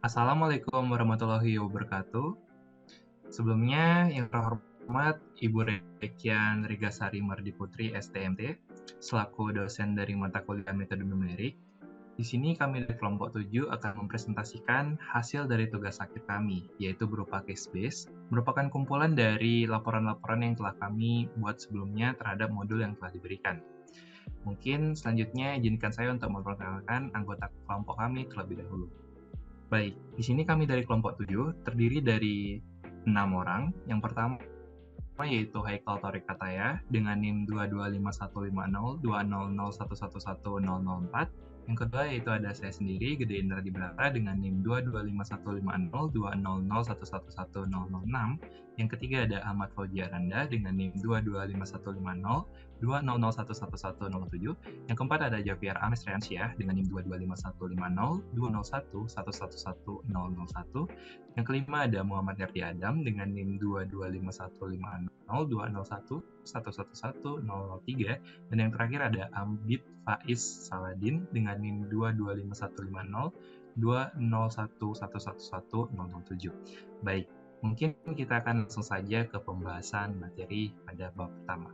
Assalamualaikum warahmatullahi wabarakatuh. Sebelumnya, yang terhormat Ibu Rekian Rigasari Mardi Putri, STMT, selaku dosen dari mata kuliah metode numerik. Di sini kami dari kelompok 7 akan mempresentasikan hasil dari tugas akhir kami, yaitu berupa case base, merupakan kumpulan dari laporan-laporan yang telah kami buat sebelumnya terhadap modul yang telah diberikan. Mungkin selanjutnya izinkan saya untuk memperkenalkan anggota kelompok kami terlebih dahulu. Baik, di sini kami dari kelompok 7 terdiri dari 6 orang. Yang pertama yaitu Haikal Torik Kataya dengan NIM 225150200111004. Yang kedua yaitu ada saya sendiri, Gede Indra Dibrata dengan NIM 225152000111006. Yang ketiga ada Ahmad Fauji Aranda dengan NIM 225152000111007. Yang keempat ada Javier Ames Riansyah dengan NIM 225152001111001. Yang kelima ada Muhammad Yardi Adam dengan NIM 225152001111003. Dan yang terakhir ada Ambit Faiz Saladin dengan NIM 225152001111007. Baik, mungkin kita akan langsung saja ke pembahasan materi pada bab pertama.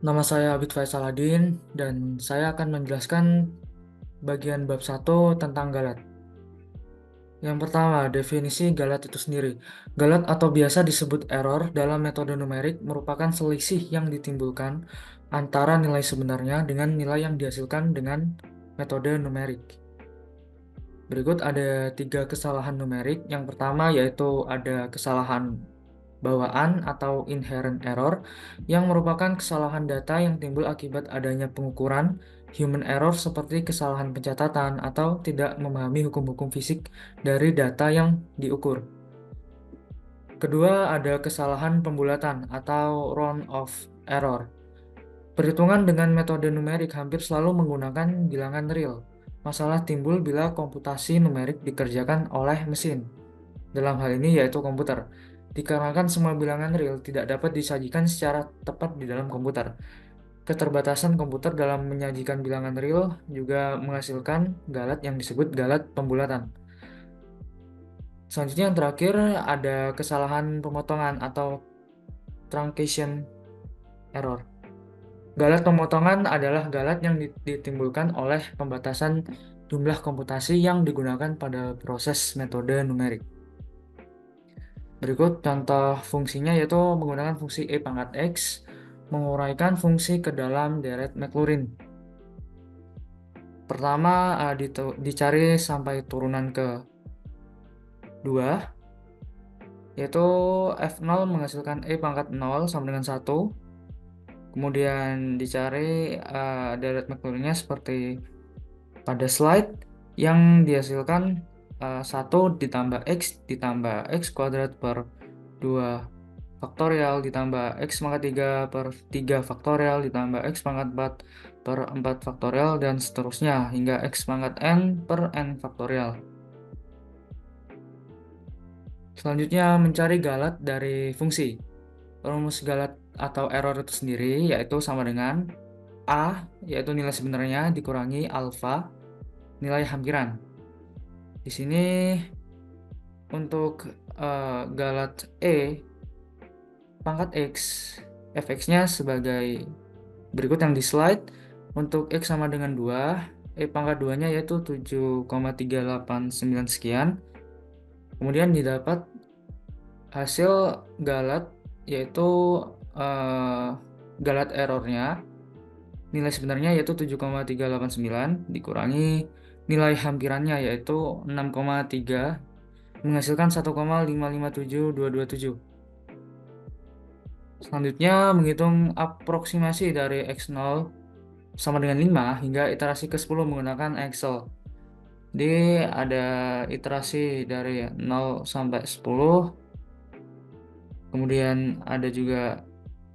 Nama saya Abid Faiz Saladin dan saya akan menjelaskan bagian bab 1 tentang galat. Yang pertama, definisi galat itu sendiri. Galat atau biasa disebut error dalam metode numerik merupakan selisih yang ditimbulkan antara nilai sebenarnya dengan nilai yang dihasilkan dengan metode numerik. Berikut ada 3 kesalahan numerik. Yang pertama yaitu ada kesalahan bawaan atau inherent error yang merupakan kesalahan data yang timbul akibat adanya pengukuran. Human error seperti kesalahan pencatatan atau tidak memahami hukum-hukum fisik dari data yang diukur. Kedua, ada kesalahan pembulatan atau round-off error. Perhitungan dengan metode numerik hampir selalu menggunakan bilangan real. Masalah timbul bila komputasi numerik dikerjakan oleh mesin. Dalam hal ini yaitu komputer. Dikarenakan semua bilangan real tidak dapat disajikan secara tepat di dalam komputer. Keterbatasan komputer dalam menyajikan bilangan real juga menghasilkan galat yang disebut galat pembulatan. Selanjutnya yang terakhir ada kesalahan pemotongan atau truncation error. Galat pemotongan adalah galat yang ditimbulkan oleh pembatasan jumlah komputasi yang digunakan pada proses metode numerik. Berikut contoh fungsinya yaitu menggunakan fungsi e pangkat x menguraikan fungsi ke dalam deret Maclaurin. Pertama dicari sampai turunan ke 2 yaitu f0 menghasilkan e pangkat 0 sama dengan 1. Kemudian dicari deret Maclaurinnya seperti pada slide yang dihasilkan 1 ditambah x kuadrat per 2 faktorial ditambah x pangkat 3 per 3 faktorial ditambah x pangkat 4 per 4 faktorial dan seterusnya hingga x pangkat n per n faktorial. Selanjutnya mencari galat dari fungsi. Rumus galat atau error itu sendiri yaitu sama dengan A yaitu nilai sebenarnya dikurangi alfa nilai hampiran. Di sini untuk galat E pangkat X fx-nya sebagai berikut yang di slide. Untuk X sama dengan 2, E pangkat 2-nya yaitu 7,389 sekian. Kemudian didapat hasil galat yaitu galat errornya nilai sebenarnya yaitu 7,389 dikurangi nilai hampirannya yaitu 6,3 menghasilkan 1,557227. Selanjutnya menghitung aproksimasi dari x0 sama dengan 5 hingga iterasi ke-10 menggunakan Excel. Jadi ada iterasi dari 0 sampai 10. Kemudian ada juga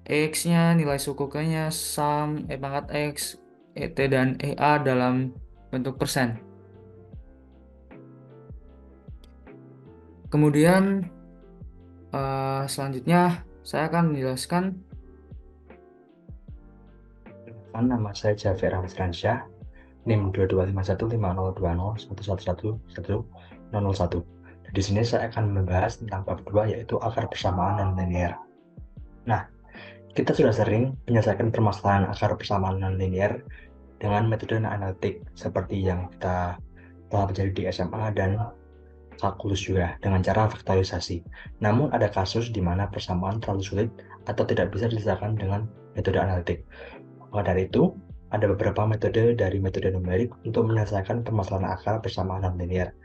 X-nya, nilai sukuknya, sum, E pangkat X, ET, dan EA dalam bentuk persen. Kemudian selanjutnya saya akan menjelaskan Perkenalkan, nama saya Jafir Ramzansyah, NIM 22515011111101. Di sini saya akan membahas tentang bab 2, yaitu akar persamaan non linear. Nah, kita sudah sering menyelesaikan permasalahan akar persamaan non linear dengan metode analitik seperti yang kita telah pelajari di SMA dan kalkulus juga dengan cara faktorisasi. Namun ada kasus di mana persamaan terlalu sulit atau tidak bisa diselesaikan dengan metode analitik. Maka dari itu, ada beberapa metode dari metode numerik untuk menyelesaikan permasalahan akar persamaan non-linear.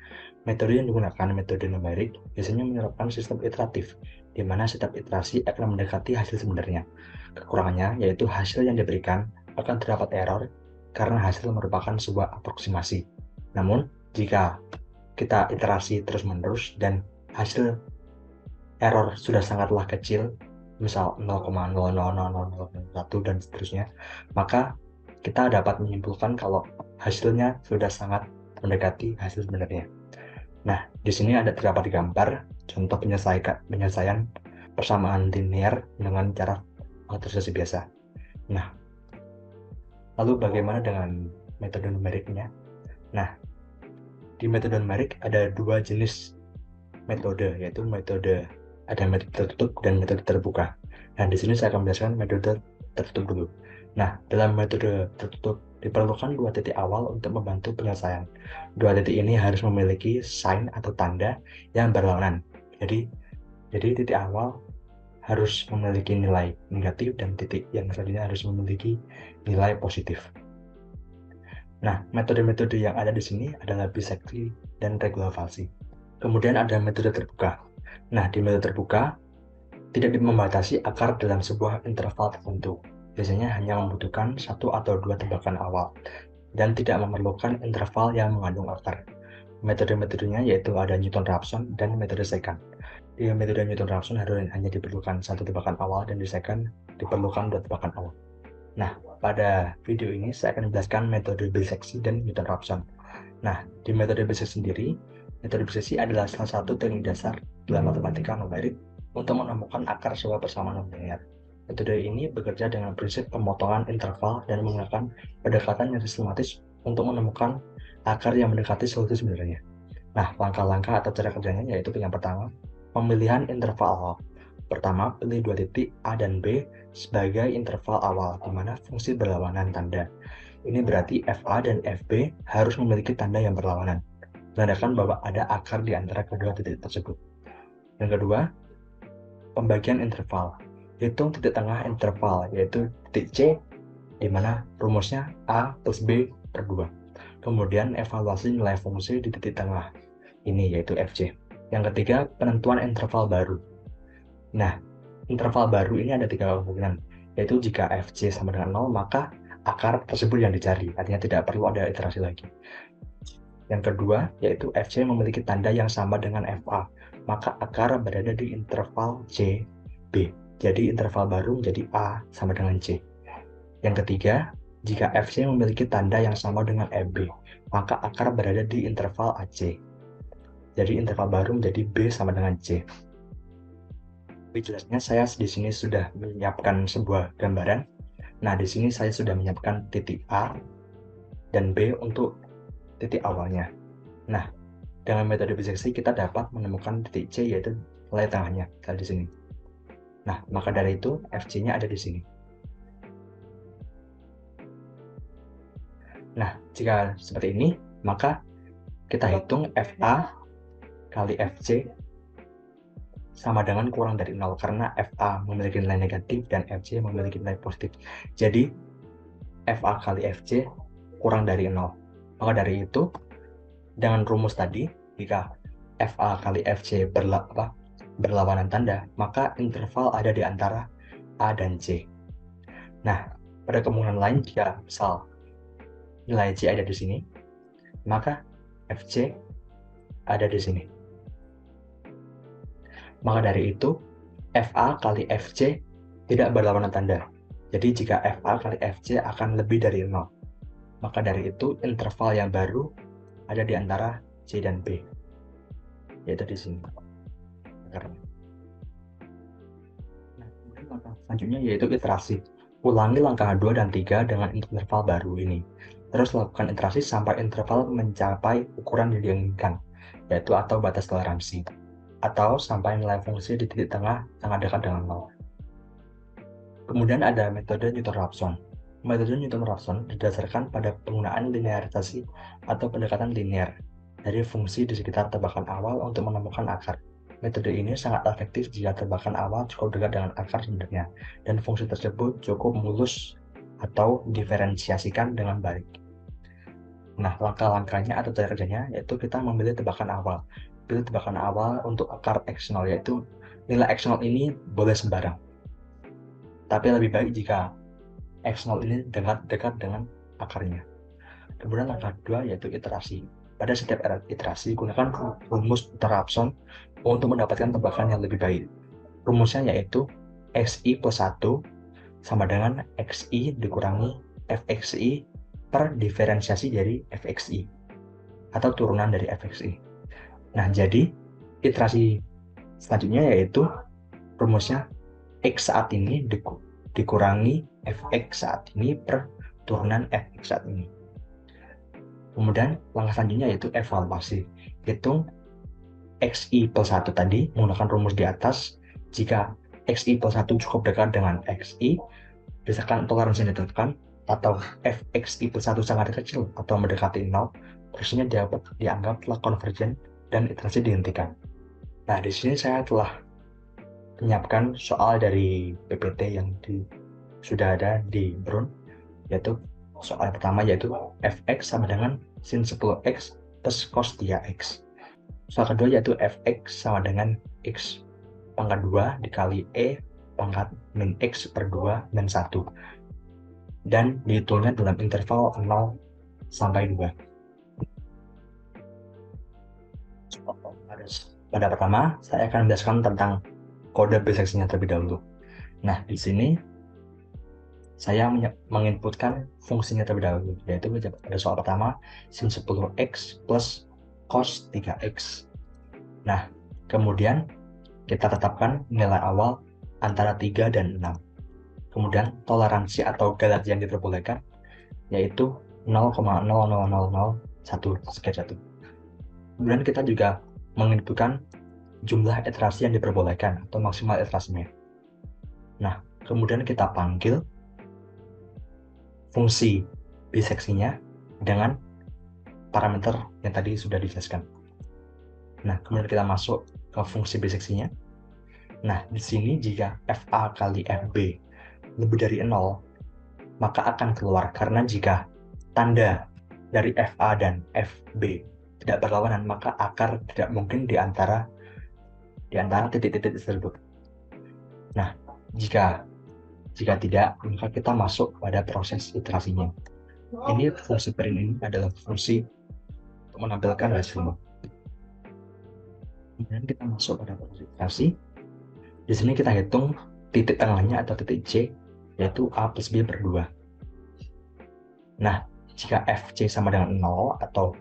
Metode yang digunakan metode numerik biasanya menerapkan sistem iteratif, di mana setiap iterasi akan mendekati hasil sebenarnya. Kekurangannya yaitu hasil yang diberikan akan terdapat error karena hasil merupakan sebuah aproksimasi. Namun, jika kita iterasi terus-menerus dan hasil error sudah sangatlah kecil, misal 0,00001 dan seterusnya, maka kita dapat menyimpulkan kalau hasilnya sudah sangat mendekati hasil sebenarnya. Nah, di sini terdapat gambar contoh penyelesaian persamaan linear dengan cara faktorisasi biasa. Nah, lalu bagaimana dengan metode numeriknya? Nah, di metode numerik ada dua jenis metode, yaitu ada metode tertutup dan metode terbuka. Nah, di sini saya akan menjelaskan metode tertutup dulu. Nah, dalam metode tertutup diperlukan dua titik awal untuk membantu penyelesaian. Dua titik ini harus memiliki sign atau tanda yang berlawanan. Jadi titik awal harus memiliki nilai negatif dan titik yang selanjutnya harus memiliki nilai positif. Nah, metode-metode yang ada di sini adalah bisecting dan regular falsi. Kemudian ada metode terbuka. Nah, di metode terbuka tidak membatasi akar dalam sebuah interval tertentu. Biasanya hanya membutuhkan satu atau dua tebakan awal dan tidak memerlukan interval yang mengandung akar. Metode-metodenya yaitu ada Newton-Raphson dan metode secant. Di metode Newton-Raphson hanya diperlukan satu tebakan awal dan di secant diperlukan dua tebakan awal. Nah, pada video ini saya akan menjelaskan metode biseksi dan Newton-Raphson. Nah, di metode biseksi sendiri, metode biseksi adalah salah satu teknik dasar dalam matematika numerik untuk menemukan akar sebuah persamaan non-linear. Metode ini bekerja dengan prinsip pemotongan interval dan menggunakan pendekatan yang sistematis untuk menemukan akar yang mendekati solusi sebenarnya. Nah, langkah-langkah atau cara kerjanya yaitu yang pertama, pemilihan interval awal. Pertama, pilih dua titik A dan B sebagai interval awal, di mana fungsi berlawanan tanda. Ini berarti FA dan FB harus memiliki tanda yang berlawanan, menandakan bahwa ada akar di antara kedua titik tersebut. Yang kedua, pembagian interval. Hitung titik tengah interval, yaitu titik C, di mana rumusnya A plus B per 2. Kemudian evaluasi nilai fungsi di titik tengah ini, yaitu FC. Yang ketiga, penentuan interval baru. Nah, interval baru ini ada tiga kemungkinan, yaitu jika FC sama dengan 0, maka akar tersebut yang dicari, artinya tidak perlu ada iterasi lagi. Yang kedua, yaitu FC memiliki tanda yang sama dengan FA, maka akar berada di interval C, B. Jadi interval baru menjadi A sama dengan C. Yang ketiga, jika FC memiliki tanda yang sama dengan FB, maka akar berada di interval AC. Jadi interval baru menjadi B sama dengan C. Lebih jelasnya, saya di sini sudah menyiapkan sebuah gambaran. Nah, di sini saya sudah menyiapkan titik A dan B untuk titik awalnya. Nah, dengan metode biseksi kita dapat menemukan titik C, yaitu nilai tengahnya di sini. Nah, maka dari itu FC-nya ada di sini. Nah, jika seperti ini, maka kita hitung FA kali FC sama dengan kurang dari 0, karena FA memiliki nilai negatif dan FC memiliki nilai positif. Jadi, FA kali FC kurang dari 0. Maka dari itu, dengan rumus tadi, jika FA kali FC berlawanan tanda, maka interval ada di antara A dan C. Nah, pada kemungkinan lain, jika misal nilai C ada di sini, maka FC ada di sini. Maka dari itu, FA kali FC tidak berlawanan tanda. Jadi jika FA kali FC akan lebih dari 0. Maka dari itu, interval yang baru ada di antara C dan B, yaitu di sini. Nah, kemudian langkah selanjutnya yaitu iterasi. Ulangi langkah 2 dan 3 dengan interval baru ini. Terus lakukan iterasi sampai interval mencapai ukuran yang diinginkan, yaitu atau batas toleransi, atau sampai nilai fungsi di titik tengah sangat dekat dengan 0. Kemudian ada metode Newton-Raphson. Metode Newton-Raphson didasarkan pada penggunaan linearisasi atau pendekatan linear dari fungsi di sekitar tebakan awal untuk menemukan akar. Metode ini sangat efektif jika tebakan awal cukup dekat dengan akar sebenarnya, dan fungsi tersebut cukup mulus atau diferensiasikan dengan baik. Nah, langkah-langkahnya atau cara kerjanya yaitu kita memilih tebakan awal. Pilih tebakan awal untuk akar X0, yaitu nilai X0 ini boleh sembarang. Tapi lebih baik jika X0 ini dekat dengan akarnya. Kemudian langkah kedua yaitu iterasi. Pada setiap iterasi, gunakan rumus Newton-Raphson untuk mendapatkan tebakan yang lebih baik. Rumusnya yaitu XI plus 1 sama dengan XI dikurangi FXI per diferensiasi dari FXI atau turunan dari FXI. Nah, jadi iterasi selanjutnya yaitu rumusnya X saat ini dikurangi Fx saat ini per turunan Fx saat ini. Kemudian langkah selanjutnya yaitu evaluasi. Hitung Xi plus 1 tadi menggunakan rumus di atas. Jika Xi plus 1 cukup dekat dengan Xi, berdasarkan toleransi yang ditentukan, atau Fxi plus 1 sangat kecil atau mendekati 0, prosesnya dianggap telah konvergen dan iterasi dihentikan. Nah, di sini saya telah menyiapkan soal dari PPT yang sudah ada di Brun, yaitu soal pertama yaitu fx sama dengan sin 10x plus cos 3x. Soal kedua yaitu fx sama dengan x pangkat 2 dikali e pangkat min x per 2 dan 1. Dan dihitungnya dalam interval 0 sampai 2. Pada pertama, saya akan menjelaskan tentang kode biseksinya terlebih dahulu. Nah, di sini saya menginputkan fungsinya terlebih dahulu, yaitu pada soal pertama sin 10x plus cos 3x. Nah, kemudian kita tetapkan nilai awal antara 3 dan 6. Kemudian toleransi atau galat yang diperbolehkan yaitu 0,00001 Kemudian kita juga menginputkan jumlah iterasi yang diperbolehkan atau maksimal iterasinya. Nah, kemudian kita panggil fungsi biseksinya dengan parameter yang tadi sudah dijelaskan. Nah, kemudian kita masuk ke fungsi biseksinya. Nah, di sini jika FA kali FB lebih dari 0, maka akan keluar, karena jika tanda dari FA dan FB tidak berlawanan, maka akar tidak mungkin di antara titik-titik tersebut. Nah, jika tidak, maka kita masuk pada proses iterasinya. Ini fungsi print ini adalah fungsi untuk menampilkan hasilnya. Kemudian kita masuk pada proses iterasi. Di sini kita hitung titik tengahnya atau titik C, yaitu A plus B per 2. Nah, jika FC sama dengan 0 atau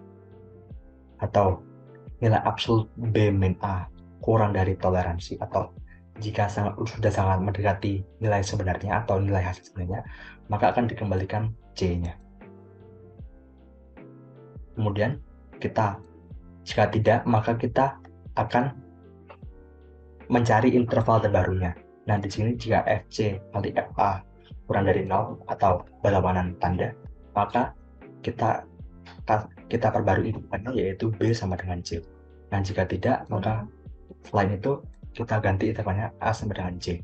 nilai absolut B min A kurang dari toleransi, atau jika sudah sangat mendekati nilai sebenarnya atau nilai hasil sebenarnya, maka akan dikembalikan C-nya. Kemudian jika tidak, maka kita akan mencari interval terbarunya. Nah, di sini jika FC kali FA kurang dari 0 atau berlawanan tanda, maka kita perbarui intervalnya yaitu B sama dengan C. Nah, jika tidak, maka selain itu kita ganti intervalnya A sama dengan C.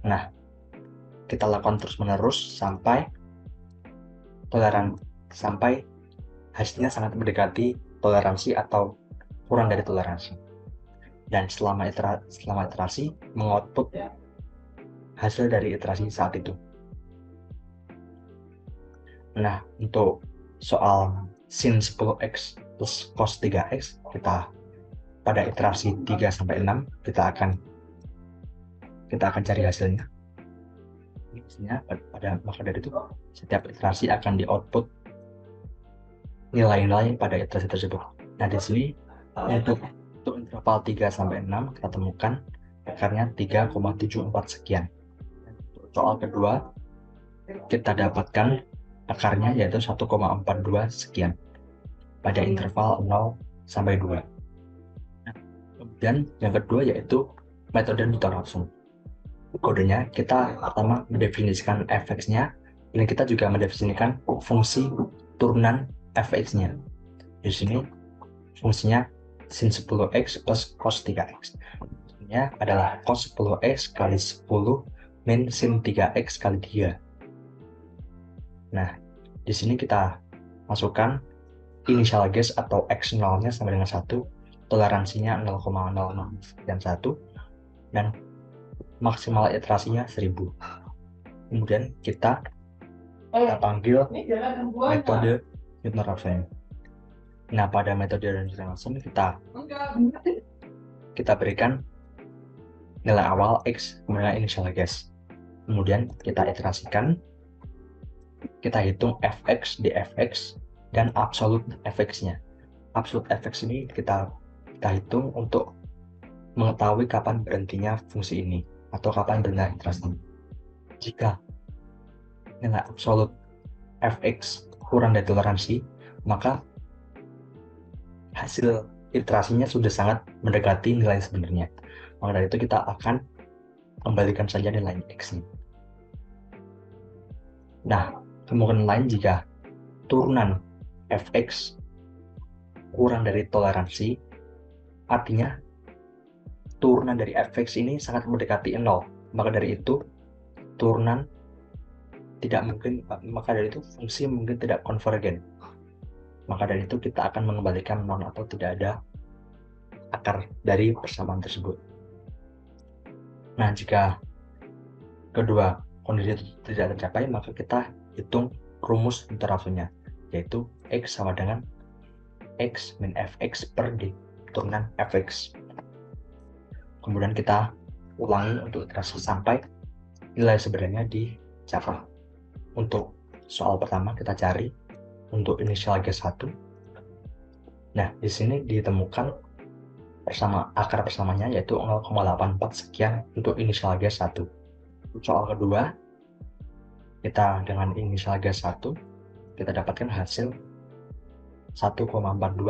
Nah, kita lakukan terus-menerus sampai hasilnya sangat mendekati toleransi atau kurang dari toleransi. Dan selama iterasi mengoutput hasil dari iterasi saat itu. Nah, untuk soal sin 10x plus cos 3x, kita pada iterasi 3 sampai 6 kita akan cari hasilnya. Maka dari itu setiap iterasi akan di output nilai-nilai pada iterasi tersebut. Nah, di sini untuk interval 3 sampai 6 kita temukan akarnya 3,74 sekian. Soal kedua, kita dapatkan akarnya yaitu 1,42 sekian pada interval 0 sampai 2. Kemudian yang kedua yaitu metode Newton Raphson. Kodenya kita pertama mendefinisikan fx-nya dan kita juga mendefinisikan fungsi turunan fx-nya. Di sini fungsinya sin 10x plus cos 3x. Ini adalah cos 10x kali 10 min sin 3x kali 3. Nah, di sini kita masukkan initial guess atau x0-nya sama dengan 1, toleransinya 0,00 dan 1, dan maksimal iterasinya 1000. Kemudian kita panggil metode Newton Raphson. Nah, pada metode Newton Raphson kita berikan nilai awal x kemudian initial guess. Kemudian kita iterasikan, kita hitung fx, dfx, dan absolute fx-nya. Absolute fx ini kita hitung untuk mengetahui kapan berhentinya fungsi ini atau kapan berhentinya iterasi. Jika nilai absolute fx kurang dari toleransi, maka hasil iterasinya sudah sangat mendekati nilai sebenarnya. Maka dari itu kita akan kembalikan saja nilai x-nya. Nah, kemungkinan lain jika turunan fx kurang dari toleransi, artinya turunan dari fx ini sangat mendekati 0. Maka dari itu turunan tidak mungkin, maka dari itu fungsi mungkin tidak konvergen. Maka dari itu kita akan mengembalikan non atau tidak ada akar dari persamaan tersebut. Nah, jika kedua kondisi itu tidak tercapai, maka kita hitung rumus Newton Raphson-nya, yaitu x sama dengan x min fx per d turunan fx. Kemudian kita ulangi untuk iterasi sampai nilai sebenarnya dicapai. Untuk soal pertama kita cari untuk initial guess 1. Nah, di sini ditemukan akar persamanya yaitu 0,84 sekian untuk initial guess 1. Soal kedua, kita dengan initial guess 1 kita dapatkan hasil 1,42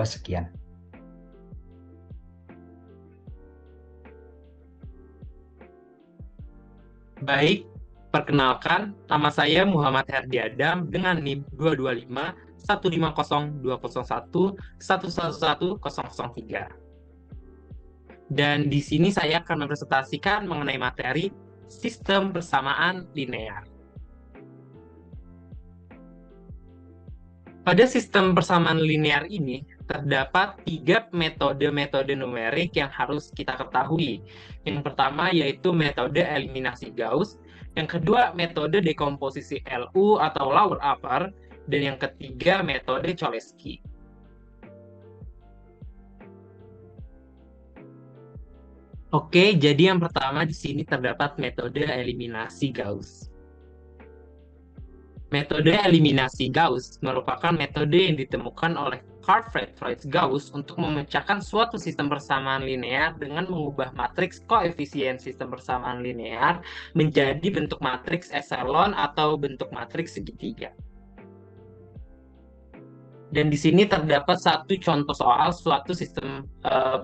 sekian. Baik, perkenalkan, nama saya Muhammad Herdi Adam dengan NIM 225 150 201 111003. Dan di sini saya akan mempresentasikan mengenai materi sistem persamaan linear. Pada sistem persamaan linear ini, terdapat 3 metode numerik yang harus kita ketahui. Yang pertama yaitu metode eliminasi Gauss, yang kedua metode dekomposisi LU atau lower upper, dan yang ketiga metode Cholesky. Oke, jadi yang pertama di sini terdapat metode eliminasi Gauss. Metode eliminasi Gauss merupakan metode yang ditemukan oleh Carl Friedrich Gauss untuk memecahkan suatu sistem persamaan linear dengan mengubah matriks koefisien sistem persamaan linear menjadi bentuk matriks epsilon atau bentuk matriks segitiga. Dan di sini terdapat satu contoh soal suatu sistem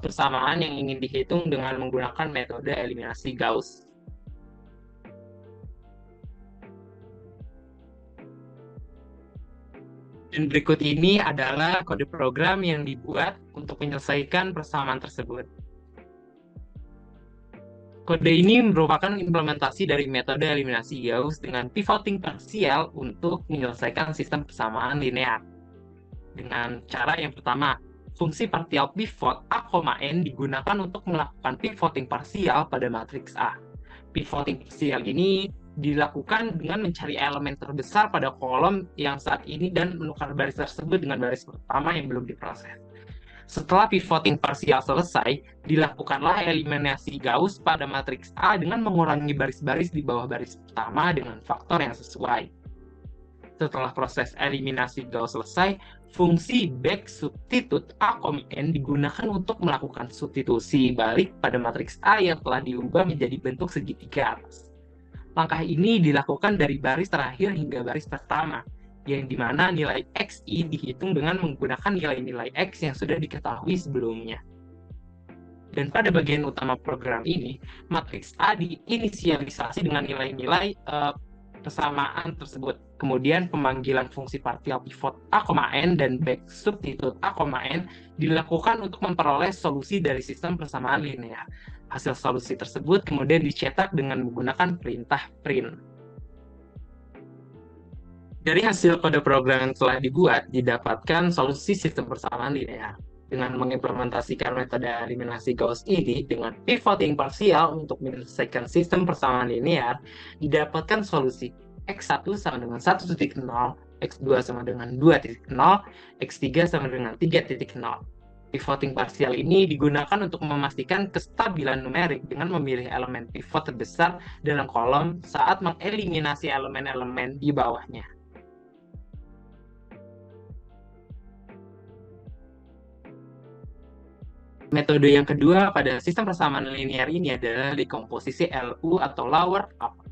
persamaan yang ingin dihitung dengan menggunakan metode eliminasi Gauss. Dan berikut ini adalah kode program yang dibuat untuk menyelesaikan persamaan tersebut. Kode ini merupakan implementasi dari metode eliminasi Gauss dengan pivoting parsial untuk menyelesaikan sistem persamaan linear. Dengan cara yang pertama, fungsi partial pivot A, N digunakan untuk melakukan pivoting parsial pada matriks A. Pivoting parsial ini dilakukan dengan mencari elemen terbesar pada kolom yang saat ini dan menukar baris tersebut dengan baris pertama yang belum diproses. Setelah pivoting parsial selesai, dilakukanlah eliminasi Gauss pada matriks A dengan mengurangi baris-baris di bawah baris pertama dengan faktor yang sesuai. Setelah proses eliminasi Gauss selesai, fungsi back substitute A, N digunakan untuk melakukan substitusi balik pada matriks A yang telah diubah menjadi bentuk segitiga atas. Langkah ini dilakukan dari baris terakhir hingga baris pertama, yang dimana nilai XI dihitung dengan menggunakan nilai-nilai X yang sudah diketahui sebelumnya. Dan pada bagian utama program ini, matriks A diinisialisasi dengan nilai-nilai persamaan tersebut. Kemudian pemanggilan fungsi partial pivot A, N dan back substitute A, N dilakukan untuk memperoleh solusi dari sistem persamaan linear. Hasil solusi tersebut kemudian dicetak dengan menggunakan perintah print. Dari hasil kode program yang telah dibuat, didapatkan solusi sistem persamaan linear. Dengan mengimplementasikan metode eliminasi Gauss ini dengan pivoting parsial untuk menyelesaikan sistem persamaan linear, didapatkan solusi X1 sama dengan 1.0, X2 sama dengan 2.0, X3 sama dengan 3.0. Pivoting parsial ini digunakan untuk memastikan kestabilan numerik dengan memilih elemen pivot terbesar dalam kolom saat mengeliminasi elemen-elemen di bawahnya. Metode yang kedua pada sistem persamaan linear ini adalah dekomposisi LU atau lower upper.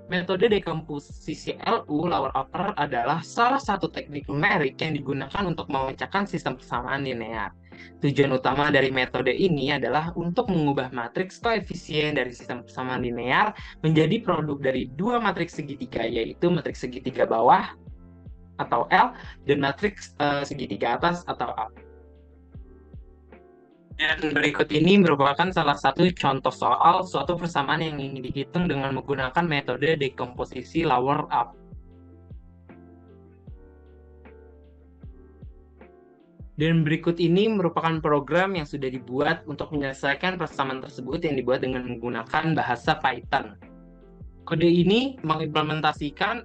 Metode dekomposisi LU lower upper adalah salah satu teknik numerik yang digunakan untuk memecahkan sistem persamaan linear. Tujuan utama dari metode ini adalah untuk mengubah matriks koefisien dari sistem persamaan linear menjadi produk dari dua matriks segitiga, yaitu matriks segitiga bawah atau L dan matriks segitiga atas atau A. Dan berikut ini merupakan salah satu contoh soal suatu persamaan yang ingin dihitung dengan menggunakan metode dekomposisi lower up. Dan berikut ini merupakan program yang sudah dibuat untuk menyelesaikan persamaan tersebut yang dibuat dengan menggunakan bahasa Python. Kode ini mengimplementasikan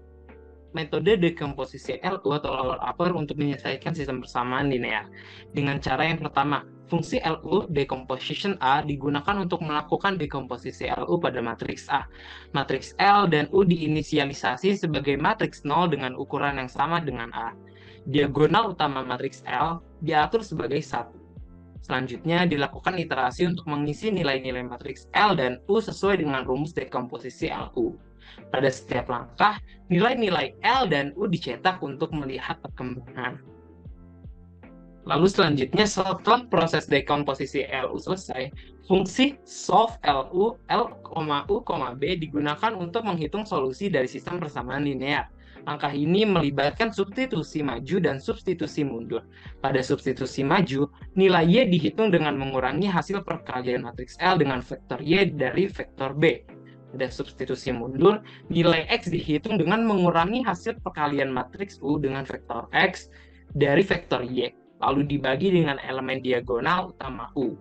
metode dekomposisi LU atau lower upper untuk menyelesaikan sistem persamaan linear. Dengan cara yang pertama, fungsi LU decomposition A digunakan untuk melakukan dekomposisi LU pada matriks A. Matriks L dan U diinisialisasi sebagai matriks 0 dengan ukuran yang sama dengan A. Diagonal utama matriks L diatur sebagai 1. Selanjutnya dilakukan iterasi untuk mengisi nilai-nilai matriks L dan U sesuai dengan rumus dekomposisi LU. Pada setiap langkah, nilai-nilai L dan U dicetak untuk melihat perkembangan. Lalu selanjutnya, setelah proses dekomposisi LU selesai, fungsi solve LU, L, U, B digunakan untuk menghitung solusi dari sistem persamaan linear. Langkah ini melibatkan substitusi maju dan substitusi mundur. Pada substitusi maju, nilai Y dihitung dengan mengurangi hasil perkalian matriks L dengan vektor Y dari vektor B. Pada substitusi mundur, nilai X dihitung dengan mengurangi hasil perkalian matriks U dengan vektor X dari vektor Y, lalu dibagi dengan elemen diagonal utama U.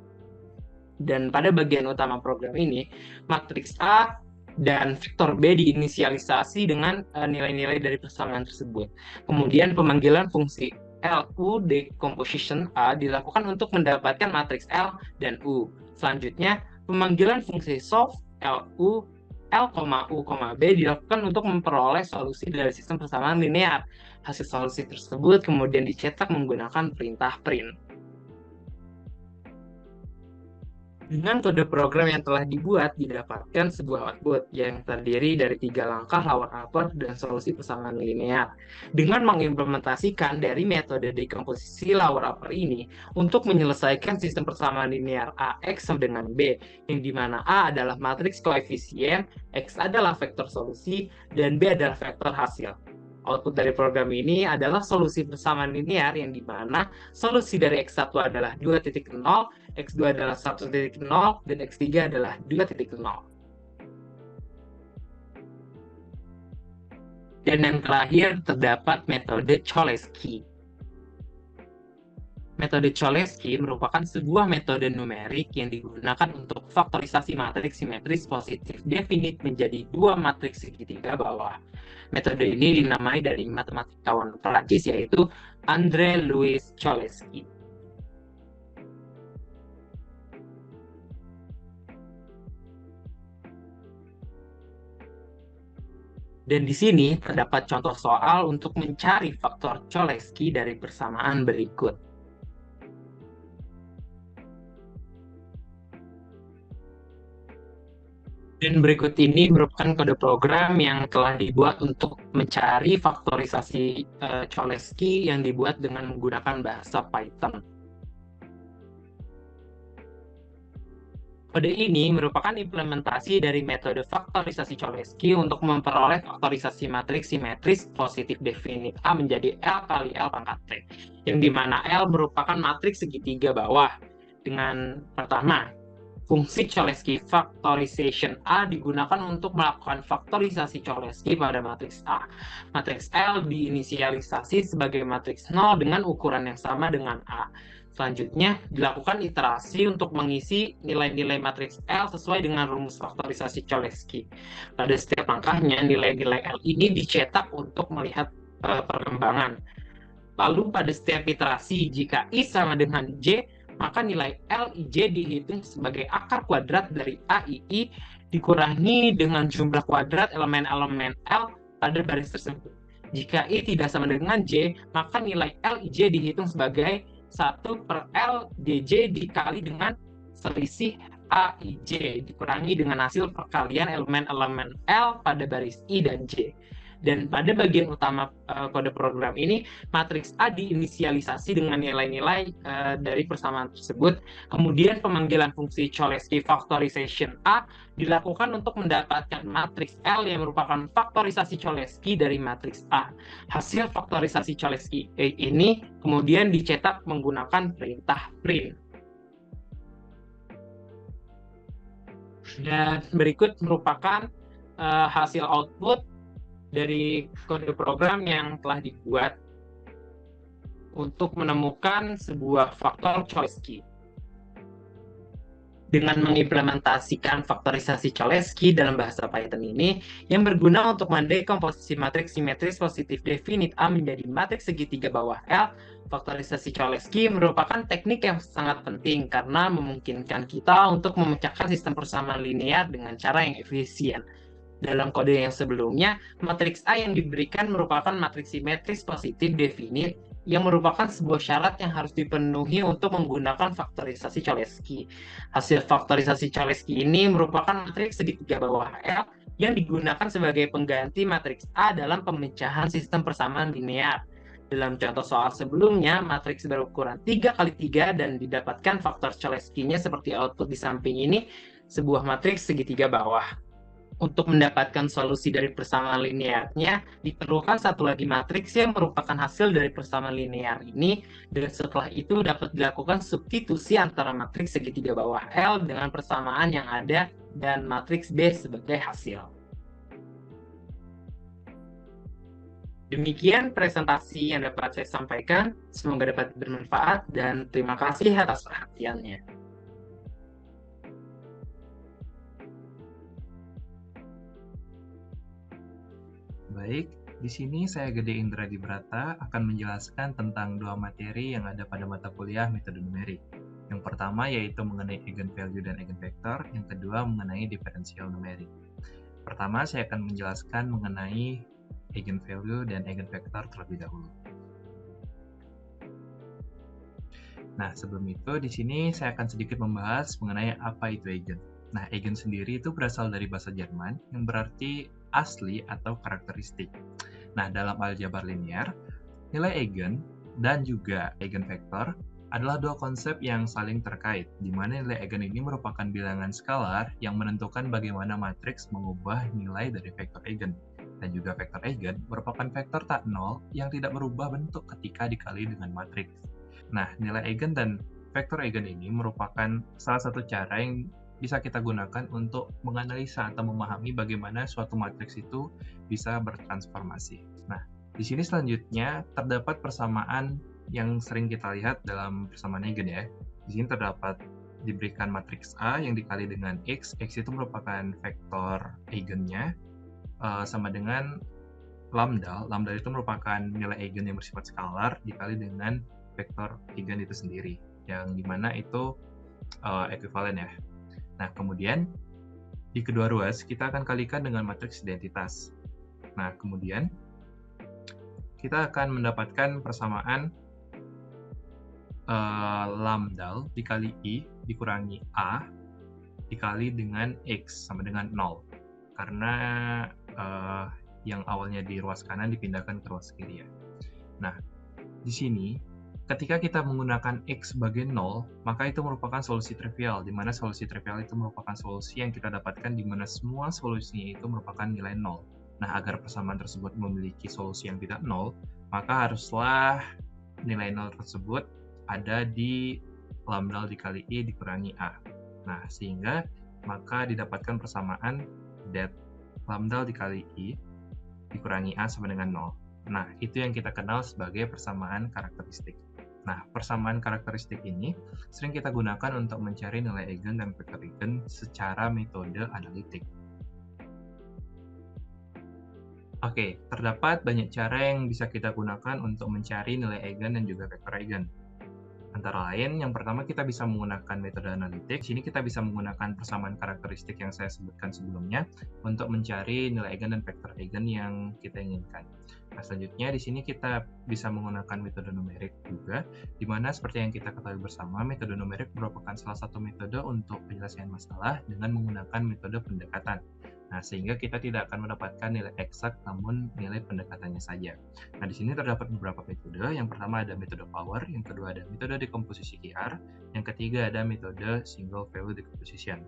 Dan pada bagian utama program ini, matriks A dan vektor B diinisialisasi dengan nilai-nilai dari persamaan tersebut. Kemudian pemanggilan fungsi LU decomposition A dilakukan untuk mendapatkan matriks L dan U. Selanjutnya, pemanggilan fungsi solve LU, L, U, B dilakukan untuk memperoleh solusi dari sistem persamaan linear. Hasil solusi tersebut kemudian dicetak menggunakan perintah print. Dengan kode program yang telah dibuat, didapatkan sebuah output yang terdiri dari 3 langkah lower upper dan solusi persamaan linear. Dengan mengimplementasikan dari metode dekomposisi lower upper ini untuk menyelesaikan sistem persamaan linear AX sama dengan B, yang dimana A adalah matriks koefisien, X adalah vektor solusi, dan B adalah vektor hasil. Output dari program ini adalah solusi persamaan linear yang dimana solusi dari X1 adalah 2.0, X2 adalah 1.0, dan X3 adalah 2.0. Dan yang terakhir terdapat metode Cholesky. Metode Cholesky merupakan sebuah metode numerik yang digunakan untuk faktorisasi matriks simetris positif definit menjadi dua matriks segitiga bawah. Metode ini dinamai dari matematikawan Prancis yaitu André Louis Cholesky. Dan di sini terdapat contoh soal untuk mencari faktor Cholesky dari persamaan berikut. Dan Dan berikut ini merupakan kode program yang telah dibuat untuk mencari faktorisasi Cholesky yang dibuat dengan menggunakan bahasa Python. Kode ini merupakan implementasi dari metode faktorisasi Cholesky untuk memperoleh faktorisasi matriks simetris positif definit A menjadi L kali L pangkat T, yang dimana L merupakan matriks segitiga bawah. Dengan pertama, fungsi Cholesky factorization A digunakan untuk melakukan faktorisasi Cholesky pada matriks A. Matriks L diinisialisasi sebagai matriks 0 dengan ukuran yang sama dengan A. Selanjutnya, dilakukan iterasi untuk mengisi nilai-nilai matriks L sesuai dengan rumus faktorisasi Cholesky. Pada setiap langkahnya, nilai-nilai L ini dicetak untuk melihat perkembangan. Lalu pada setiap iterasi, jika I sama dengan J, maka nilai LIJ dihitung sebagai akar kuadrat dari AII dikurangi dengan jumlah kuadrat elemen-elemen L pada baris tersebut. Jika I tidak sama dengan J, maka nilai LIJ dihitung sebagai 1 per LDJ dikali dengan selisih AIJ dikurangi dengan hasil perkalian elemen-elemen L pada baris I dan J. Dan pada bagian utama kode program ini, matriks A diinisialisasi dengan nilai-nilai dari persamaan tersebut. Kemudian pemanggilan fungsi Cholesky factorization A dilakukan untuk mendapatkan matriks L yang merupakan faktorisasi Cholesky dari matriks A. Hasil faktorisasi Cholesky ini kemudian dicetak menggunakan perintah print. Dan berikut merupakan hasil output dari kode program yang telah dibuat untuk menemukan sebuah faktor Cholesky. Dengan mengimplementasikan faktorisasi Cholesky dalam bahasa Python ini, yang berguna untuk mendekomposisi matriks simetris positif definit A menjadi matriks segitiga bawah L, faktorisasi Cholesky merupakan teknik yang sangat penting karena memungkinkan kita untuk memecahkan sistem persamaan linear dengan cara yang efisien. Dalam kode yang sebelumnya, matriks A yang diberikan merupakan matriks simetris positif definit yang merupakan sebuah syarat yang harus dipenuhi untuk menggunakan faktorisasi Cholesky. Hasil faktorisasi Cholesky ini merupakan matriks segitiga bawah L yang digunakan sebagai pengganti matriks A dalam pemecahan sistem persamaan linear. Dalam contoh soal sebelumnya, matriks berukuran 3 kali 3 dan didapatkan faktor Cholesky-nya seperti output di samping ini, sebuah matriks segitiga bawah. Untuk mendapatkan solusi dari persamaan linearnya, diperlukan satu lagi matriks yang merupakan hasil dari persamaan linear ini, dan setelah itu dapat dilakukan substitusi antara matriks segitiga bawah L dengan persamaan yang ada dan matriks B sebagai hasil. Demikian presentasi yang dapat saya sampaikan, semoga dapat bermanfaat dan terima kasih atas perhatiannya. Baik, di sini saya Gede Indra Dibrata akan menjelaskan tentang dua materi yang ada pada mata kuliah metode numerik. Yang pertama yaitu mengenai eigenvalue dan eigenvektor, yang kedua mengenai diferensial numerik. Pertama saya akan menjelaskan mengenai eigenvalue dan eigenvektor terlebih dahulu. Nah, sebelum itu di sini saya akan sedikit membahas mengenai apa itu eigen. Nah, eigen sendiri itu berasal dari bahasa Jerman yang berarti asli atau karakteristik. Nah, dalam aljabar linear, nilai eigen dan juga eigenvektor adalah dua konsep yang saling terkait, di mana nilai eigen ini merupakan bilangan skalar yang menentukan bagaimana matriks mengubah nilai dari vektor eigen. Dan juga vektor eigen merupakan vektor tak nol yang tidak berubah bentuk ketika dikali dengan matriks. Nah, nilai eigen dan vektor eigen ini merupakan salah satu cara yang bisa kita gunakan untuk menganalisa atau memahami bagaimana suatu matriks itu bisa bertransformasi. Nah, di sini selanjutnya terdapat persamaan yang sering kita lihat dalam persamaan eigen ya. Di sini terdapat diberikan matriks A yang dikali dengan X. X itu merupakan vektor eigennya sama dengan lambda. Lambda itu merupakan nilai eigen yang bersifat skalar dikali dengan vektor eigen itu sendiri, yang dimana itu ekuivalen ya. Nah, kemudian di kedua ruas kita akan kalikan dengan matriks identitas. Nah, kemudian kita akan mendapatkan persamaan lambda dikali I dikurangi A dikali dengan X sama dengan 0. karena yang awalnya di ruas kanan dipindahkan ke ruas kiri ya. Nah, di sini ketika kita menggunakan X sebagai 0, maka itu merupakan solusi trivial, di mana solusi trivial itu merupakan solusi yang kita dapatkan di mana semua solusinya itu merupakan nilai 0. Nah, agar persamaan tersebut memiliki solusi yang tidak 0, maka haruslah nilai 0 tersebut ada di lambda dikali I dikurangi A. Nah, sehingga maka didapatkan persamaan that lambda dikali I dikurangi A sama dengan 0. Nah, itu yang kita kenal sebagai persamaan karakteristik. Nah, persamaan karakteristik ini sering kita gunakan untuk mencari nilai eigen dan vektor eigen secara metode analitik. Oke, terdapat banyak cara yang bisa kita gunakan untuk mencari nilai eigen dan juga vektor eigen. Antara lain, yang pertama kita bisa menggunakan metode analitik. Sini kita bisa menggunakan persamaan karakteristik yang saya sebutkan sebelumnya untuk mencari nilai eigen dan vektor eigen yang kita inginkan. Nah, selanjutnya di sini kita bisa menggunakan metode numerik juga, di mana seperti yang kita ketahui bersama, metode numerik merupakan salah satu metode untuk penyelesaian masalah dengan menggunakan metode pendekatan. Nah, sehingga kita tidak akan mendapatkan nilai eksak, namun nilai pendekatannya saja. Nah, di sini terdapat beberapa metode. Yang pertama ada metode power, yang kedua ada metode dekomposisi QR, yang ketiga ada metode single value decomposition.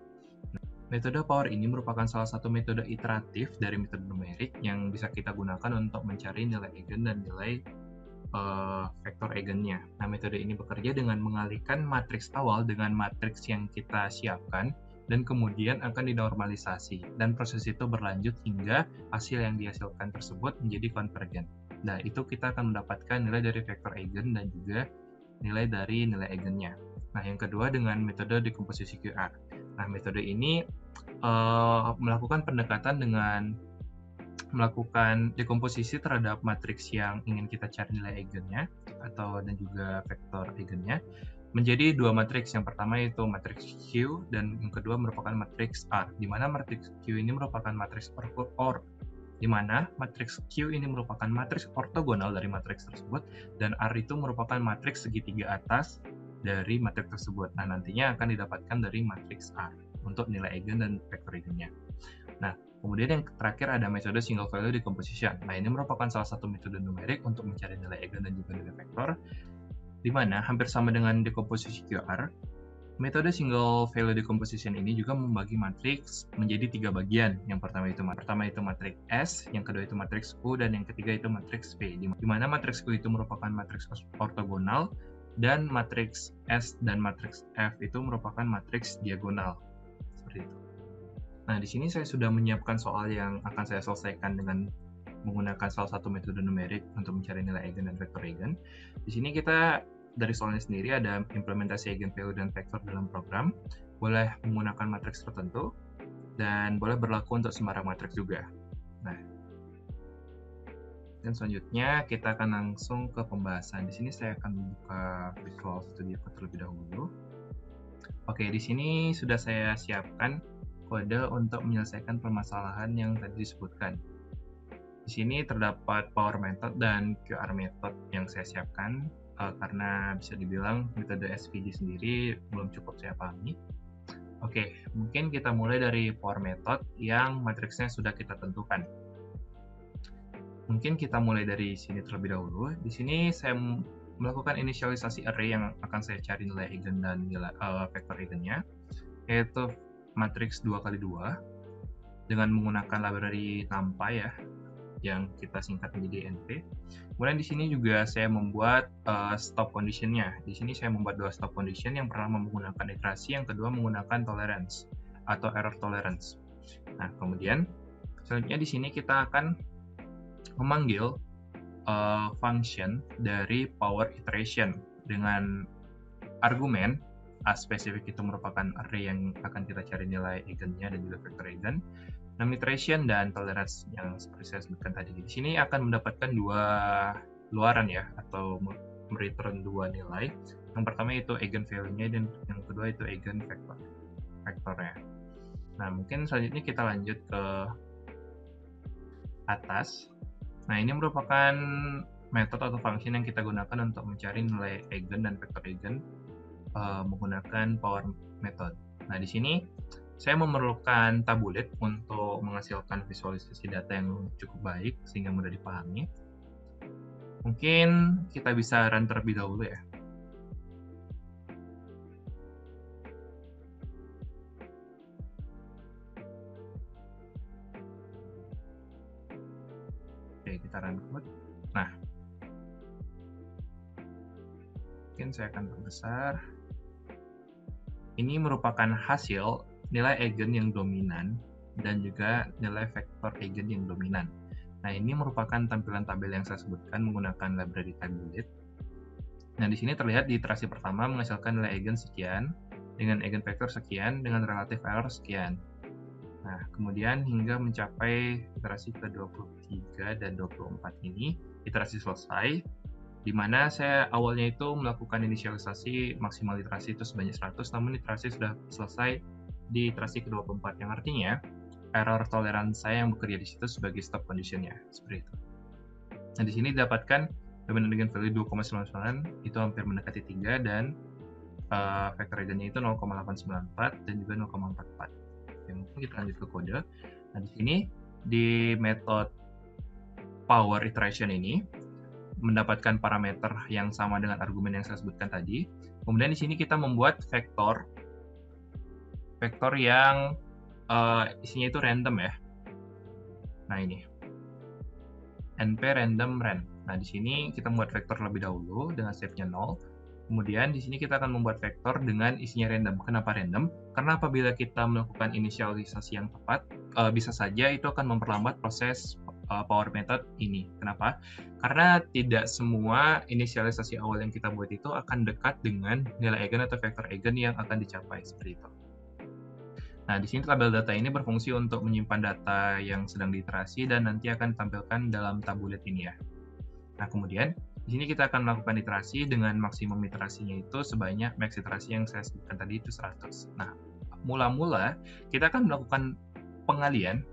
Nah, metode power ini merupakan salah satu metode iteratif dari metode numerik yang bisa kita gunakan untuk mencari nilai eigen dan nilai vektor eigennya. Nah, metode ini bekerja dengan mengalihkan matriks awal dengan matriks yang kita siapkan, dan kemudian akan dinormalisasi, dan proses itu berlanjut hingga hasil yang dihasilkan tersebut menjadi konvergen. Nah, itu kita akan mendapatkan nilai dari vektor eigen dan juga nilai dari nilai eigennya. Nah, yang kedua dengan metode dekomposisi QR. Nah, metode ini melakukan pendekatan dengan melakukan dekomposisi terhadap matriks yang ingin kita cari nilai eigennya dan juga vektor eigennya menjadi dua matriks. Yang pertama yaitu matriks Q dan yang kedua merupakan matriks R, di mana matriks Q ini merupakan matriks di mana matriks Q ini merupakan matriks ortogonal dari matriks tersebut dan R itu merupakan matriks segitiga atas dari matriks tersebut. Nah, nantinya akan didapatkan dari matriks R untuk nilai eigen dan vektor eigennya. Nah, kemudian yang terakhir ada metode single value decomposition. Nah, ini merupakan salah satu metode numerik untuk mencari nilai eigen dan juga nilai vektor, di mana hampir sama dengan dekomposisi QR, metode single value decomposition ini juga membagi matriks menjadi 3 bagian. Yang pertama itu matriks S, yang kedua itu matriks U, dan yang ketiga itu matriks V. Di mana matriks U itu merupakan matriks ortogonal, dan matriks S dan matriks F itu merupakan matriks diagonal. Seperti itu. Nah, di sini saya sudah menyiapkan soal yang akan saya selesaikan dengan menggunakan salah satu metode numerik untuk mencari nilai eigen dan vektor eigen. Di sini kita dari soalnya sendiri ada implementasi eigen value dan vektor dalam program, boleh menggunakan matriks tertentu, dan boleh berlaku untuk sembarang matriks juga. Nah, dan selanjutnya kita akan langsung ke pembahasan. Di sini saya akan membuka Visual Studio Code terlebih dahulu. Oke, di sini sudah saya siapkan kode untuk menyelesaikan permasalahan yang tadi disebutkan. Di sini terdapat power method dan QR method yang saya siapkan karena bisa dibilang metode SVD sendiri belum cukup saya pahami. Oke, mungkin kita mulai dari power method yang matriksnya sudah kita tentukan. Mungkin kita mulai dari sini terlebih dahulu. Di sini saya melakukan inisialisasi array yang akan saya cari nilai eigen dan nilai vektor eigennya, yaitu matriks 2x2 dengan menggunakan library NumPy ya, yang kita singkat menjadi NP. Kemudian di sini juga saya membuat stop condition-nya. Di sini saya membuat 2 stop condition, yang pertama menggunakan iterasi, yang kedua menggunakan tolerance atau error tolerance. Nah, kemudian selanjutnya di sini kita akan memanggil function dari power iteration dengan argumen spesifik itu merupakan array yang akan kita cari nilai eigennya dan juga vektor eigen. Iteration dan tolerance yang seperti saya sebutkan tadi. Di sini akan mendapatkan 2 luaran ya, atau mereturn 2 nilai. Yang pertama itu eigen value-nya dan yang kedua itu eigen vektornya. Nah, mungkin selanjutnya kita lanjut ke atas. Nah, ini merupakan metode atau function yang kita gunakan untuk mencari nilai eigen dan vektor eigen menggunakan power method. Nah, di sini saya memerlukan tabulet untuk menghasilkan visualisasi data yang cukup baik sehingga mudah dipahami. Mungkin kita bisa run terlebih dahulu ya. Oke, kita run code. Nah, mungkin saya akan perbesar. Ini merupakan hasil nilai eigen yang dominan dan juga nilai vektor eigen yang dominan. Nah, ini merupakan tampilan tabel yang saya sebutkan menggunakan library tabulet. Nah, di sini terlihat di iterasi pertama menghasilkan nilai eigen sekian, dengan eigen vektor sekian, dengan relative error sekian. Nah, kemudian hingga mencapai iterasi ke-23 dan 24 ini, iterasi selesai, di mana saya awalnya itu melakukan inisialisasi maksimal iterasi itu sebanyak 100, namun iterasi sudah selesai di iterasi ke-24, yang artinya error tolerance saya yang bekerja di situ sebagai stop condition-nya, seperti itu. Nah, di sini didapatkan dominan dengan value 2,99, itu hampir mendekati 3, dan vektor eigennya itu 0,894 dan juga 0,44. Oke, mungkin kita lanjut ke kode. Nah, di sini di metode power iteration ini mendapatkan parameter yang sama dengan argumen yang saya sebutkan tadi. Kemudian di sini kita membuat vektor yang isinya itu random ya. Nah, ini np random ren. Nah, di sini kita membuat vektor lebih dahulu dengan shape-nya 0. Kemudian di sini kita akan membuat vektor dengan isinya random. Kenapa random? Karena apabila kita melakukan inisialisasi yang tepat, bisa saja itu akan memperlambat proses power method ini. Kenapa? Karena tidak semua inisialisasi awal yang kita buat itu akan dekat dengan nilai eigen atau vektor eigen yang akan dicapai, seperti itu. Nah, di sini tabel data ini berfungsi untuk menyimpan data yang sedang diiterasi dan nanti akan ditampilkan dalam tabulet ini ya. Nah, kemudian di sini kita akan melakukan iterasi dengan maksimum iterasinya itu sebanyak max iterasi yang saya sebutkan tadi itu 100. Nah, mula-mula kita akan melakukan pengalian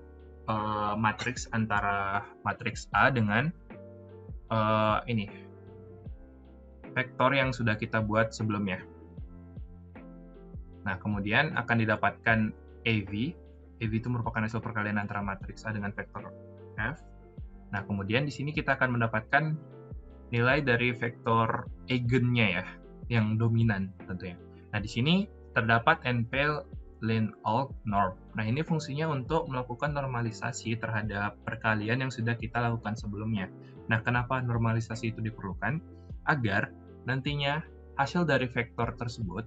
matriks antara matriks A dengan ini vektor yang sudah kita buat sebelumnya. Nah, kemudian akan didapatkan AV. AV itu merupakan hasil perkalian antara matriks A dengan vektor F. Nah, kemudian di sini kita akan mendapatkan nilai dari vektor eigennya ya, yang dominan tentunya. Nah, di sini terdapat np lin alt norm. Nah, ini fungsinya untuk melakukan normalisasi terhadap perkalian yang sudah kita lakukan sebelumnya. Nah, kenapa normalisasi itu diperlukan? Agar nantinya hasil dari vektor tersebut,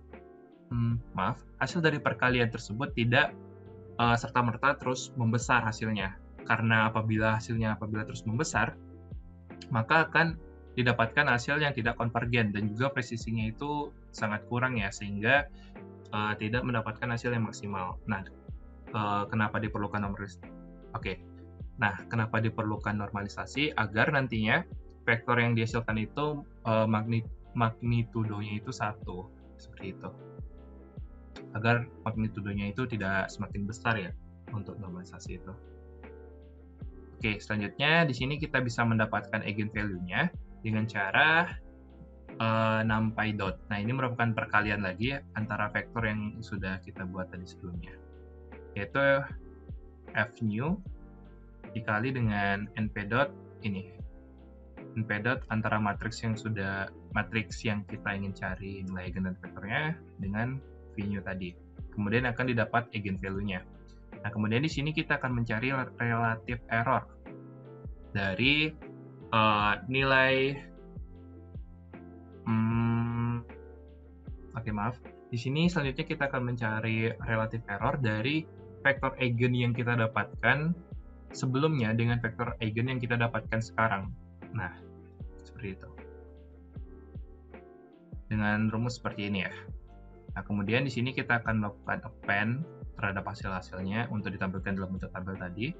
hasil dari perkalian tersebut tidak serta-merta terus membesar hasilnya. Karena apabila terus membesar, maka akan didapatkan hasil yang tidak konvergen dan juga presisinya itu sangat kurang ya, sehingga tidak mendapatkan hasil yang maksimal. Nah, kenapa diperlukan normalisasi? Nah, kenapa diperlukan normalisasi? Agar nantinya vektor yang dihasilkan itu magnitudonya itu 1, seperti itu. Agar magnitudonya itu tidak semakin besar ya untuk normalisasi itu. Oke, selanjutnya di sini kita bisa mendapatkan eigenvalue-nya dengan cara numpy dot. Nah, ini merupakan perkalian lagi antara vektor yang sudah kita buat tadi sebelumnya, yaitu f new dikali dengan np dot ini. np dot antara matriks yang kita ingin cari nilai eigen dan vektornya dengan v new tadi. Kemudian akan didapat eigenvalue-nya. Nah, kemudian di sini kita akan mencari relative error dari nilai Di sini selanjutnya kita akan mencari relative error dari vektor eigen yang kita dapatkan sebelumnya dengan vektor eigen yang kita dapatkan sekarang. Nah, seperti itu. Dengan rumus seperti ini ya. Nah, kemudian di sini kita akan melakukan append terhadap hasil-hasilnya untuk ditampilkan dalam bentuk tabel tadi.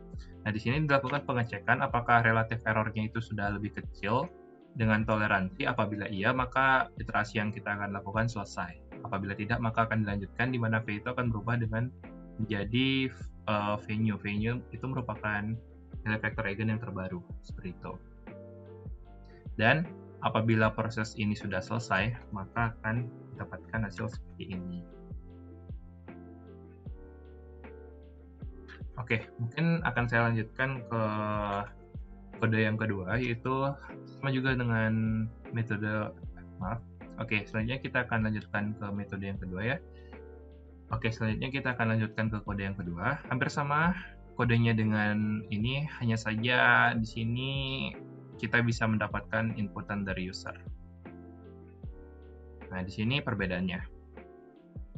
Nah, di sini dilakukan pengecekan apakah relative error-nya itu sudah lebih kecil dengan toleransi. Apabila iya, maka iterasi yang kita akan lakukan selesai. Apabila tidak, maka akan dilanjutkan, di mana V itu akan berubah dengan menjadi venue. Venue itu merupakan nilai vektor eigen yang terbaru, seperti itu. Dan apabila proses ini sudah selesai, maka akan mendapatkan hasil seperti ini. Oke, mungkin akan saya lanjutkan ke kode yang kedua, yaitu sama juga dengan metode, maaf. Oke, selanjutnya kita akan lanjutkan ke metode yang kedua ya. Oke, selanjutnya kita akan lanjutkan ke kode yang kedua. Hampir sama kodenya dengan ini, hanya saja di sini kita bisa mendapatkan inputan dari user. Nah, di sini perbedaannya.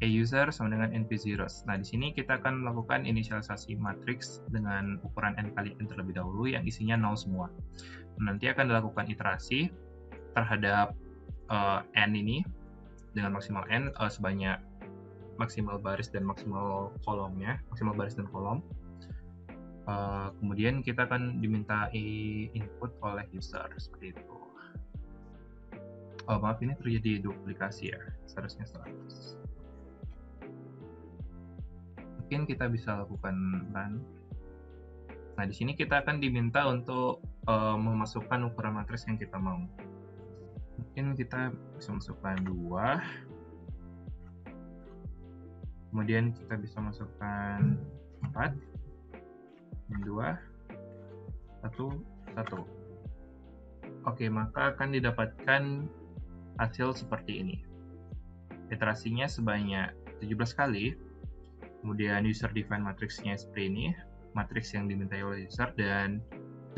A user sama dengan NP0. Nah, di sini kita akan melakukan inisialisasi matriks dengan ukuran n kali n terlebih dahulu yang isinya 0 semua. Nanti akan dilakukan iterasi terhadap n ini dengan maksimal n sebanyak maksimal baris dan maksimal kolomnya, maksimal baris dan kolom. Kemudian kita akan diminta input oleh user seperti itu. Oh, maaf, ini terjadi duplikasi ya, seharusnya 100. Mungkin kita bisa lakukan run. Nah, di sini kita akan diminta untuk memasukkan ukuran matriks yang kita mau. Mungkin kita bisa masukkan 2. Kemudian kita bisa masukkan 4. 2. 1. 1. Oke, maka akan didapatkan hasil seperti ini. Iterasinya sebanyak 17 kali. Kemudian user define matriksnya seperti ini, matriks yang dimintai oleh user, dan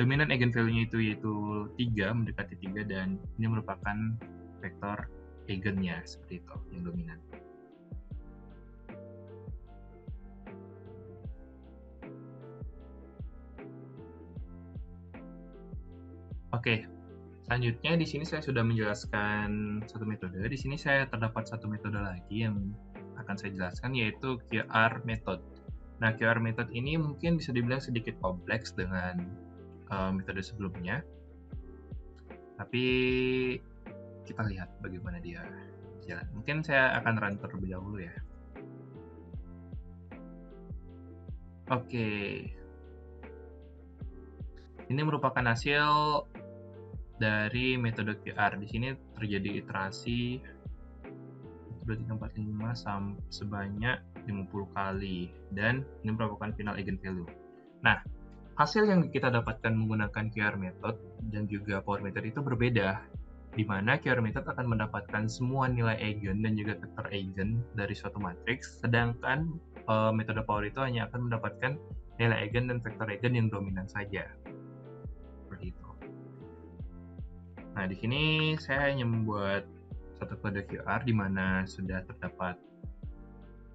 dominan eigenvalue-nya itu yaitu 3, mendekati 3, dan ini merupakan vektor eigennya seperti itu, yang dominan. Oke, selanjutnya di sini saya sudah menjelaskan satu metode. Di sini saya terdapat satu metode lagi yang akan saya jelaskan, yaitu QR method. Nah, QR method ini mungkin bisa dibilang sedikit kompleks dengan metode sebelumnya, tapi kita lihat bagaimana dia jalan. Mungkin saya akan run terlebih dahulu ya. Oke, ini merupakan hasil dari metode QR. Di sini terjadi iterasi 2, 3, 4, 5 sebanyak 50 kali, dan ini merupakan final eigenvalue. Nah, hasil yang kita dapatkan menggunakan QR method dan juga power method itu berbeda, di mana QR method akan mendapatkan semua nilai eigen dan juga vektor eigen dari suatu matriks, sedangkan metode power itu hanya akan mendapatkan nilai eigen dan vektor eigen yang dominan saja. Seperti itu. Nah, di sini saya hanya membuat satu kode QR di mana sudah terdapat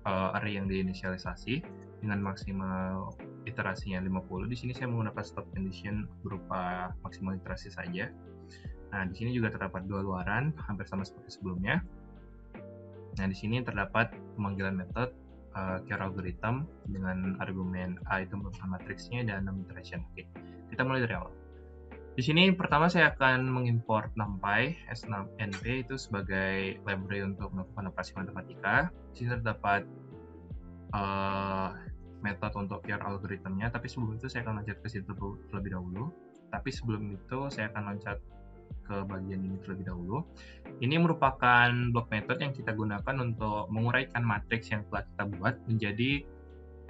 array yang diinisialisasi dengan maksimal iterasinya 50. Di sini saya menggunakan stop condition berupa maksimal iterasi saja. Nah, di sini juga terdapat 2 luaran, hampir sama seperti sebelumnya. Nah, di sini terdapat pemanggilan metode QR algorithm dengan argumen A itu merupakan matriksnya dan 6 iteration. Oke, kita mulai dari awal. Di sini pertama saya akan mengimport NumPy S6NP itu sebagai library untuk melakukan operasi matematika. Di sini terdapat metode untuk QR algoritmnya, tapi sebelum itu saya akan loncat ke situ terlebih dahulu. Tapi sebelum itu saya akan loncat ke bagian ini terlebih dahulu. Ini merupakan block method yang kita gunakan untuk menguraikan matriks yang telah kita buat menjadi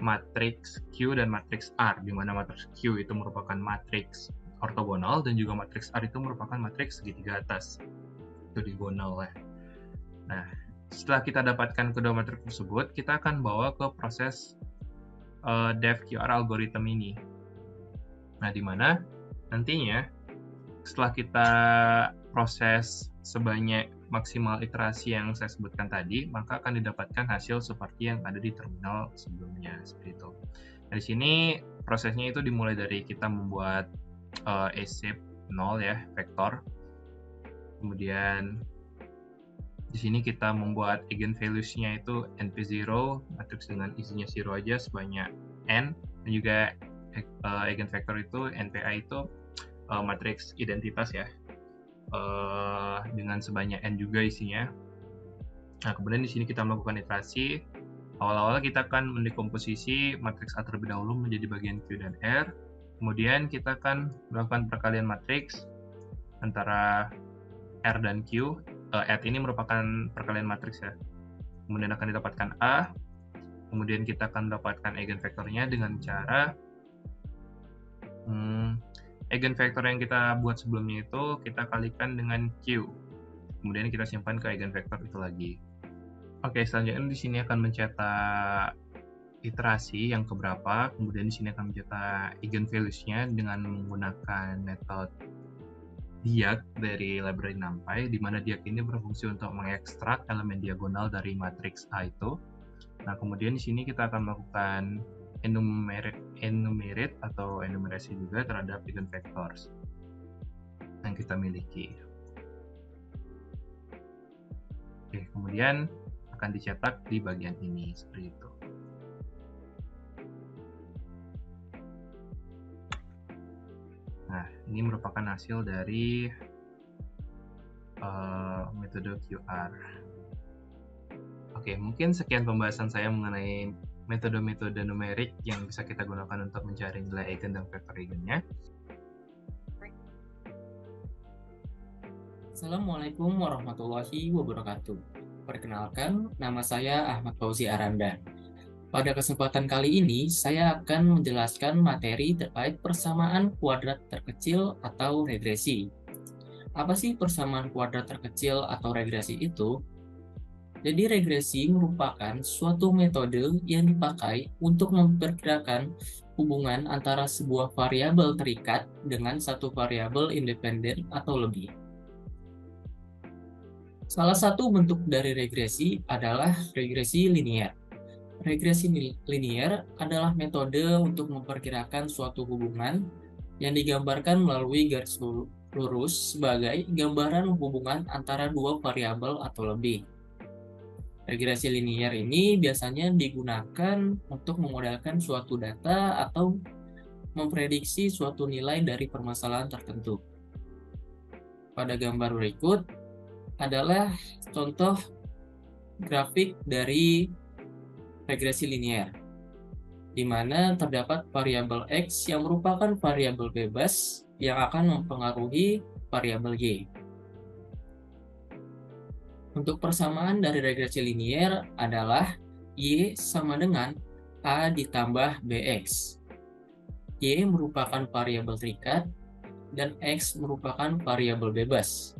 matriks Q dan matriks R, di mana matriks Q itu merupakan matriks ortogonal dan juga matriks R itu merupakan matriks segitiga atas, itu diagonal ya. Nah, setelah kita dapatkan kedua matriks tersebut, kita akan bawa ke proses dev QR algorithm ini. Nah, di mana nantinya setelah kita proses sebanyak maksimal iterasi yang saya sebutkan tadi, maka akan didapatkan hasil seperti yang ada di terminal sebelumnya, seperti itu. Nah, di sini prosesnya itu dimulai dari kita membuat shape 0 ya, vektor. Kemudian di sini kita membuat eigenvalues-nya itu NP0, matriks dengan isinya 0 aja sebanyak n, dan juga eigenvektor itu NPI itu matriks identitas ya, dengan sebanyak n juga isinya. Nah, kemudian di sini kita melakukan iterasi. Awal-awal kita akan mendekomposisi matriks A terlebih dahulu menjadi bagian Q dan R. Kemudian kita akan melakukan perkalian matriks antara R dan Q. R ini merupakan perkalian matriks ya. Kemudian akan didapatkan A. Kemudian kita akan mendapatkan eigenvektornya dengan cara eigenvektor yang kita buat sebelumnya itu kita kalikan dengan Q. Kemudian kita simpan ke eigenvektor itu lagi. Oke, selanjutnya di sini akan mencetak iterasi yang keberapa, kemudian di sini akan mencetak eigenvalues-nya dengan menggunakan metode diag dari library NumPy, di mana diag ini berfungsi untuk mengekstrak elemen diagonal dari matriks A itu. Nah, kemudian di sini kita akan melakukan enumerate atau enumerasi juga terhadap eigenvectors yang kita miliki. Oke, kemudian akan dicetak di bagian ini seperti itu. Nah, ini merupakan hasil dari metode QR. Oke, mungkin sekian pembahasan saya mengenai metode-metode numerik yang bisa kita gunakan untuk mencari nilai eigen dan vektor eigennya. Assalamualaikum warahmatullahi wabarakatuh. Perkenalkan, nama saya Ahmad Fauzi Aranda. Pada kesempatan kali ini, saya akan menjelaskan materi terkait persamaan kuadrat terkecil atau regresi. Apa sih persamaan kuadrat terkecil atau regresi itu? Jadi regresi merupakan suatu metode yang dipakai untuk memperkirakan hubungan antara sebuah variabel terikat dengan satu variabel independen atau lebih. Salah satu bentuk dari regresi adalah regresi linier. Regresi linier adalah metode untuk memperkirakan suatu hubungan yang digambarkan melalui garis lurus sebagai gambaran hubungan antara dua variabel atau lebih. Regresi linier ini biasanya digunakan untuk memodelkan suatu data atau memprediksi suatu nilai dari permasalahan tertentu. Pada gambar berikut adalah contoh grafik dari regresi linier, di mana terdapat variabel X yang merupakan variabel bebas yang akan mempengaruhi variabel Y. Untuk persamaan dari regresi linier adalah Y sama dengan A ditambah BX. Y merupakan variabel terikat dan X merupakan variabel bebas.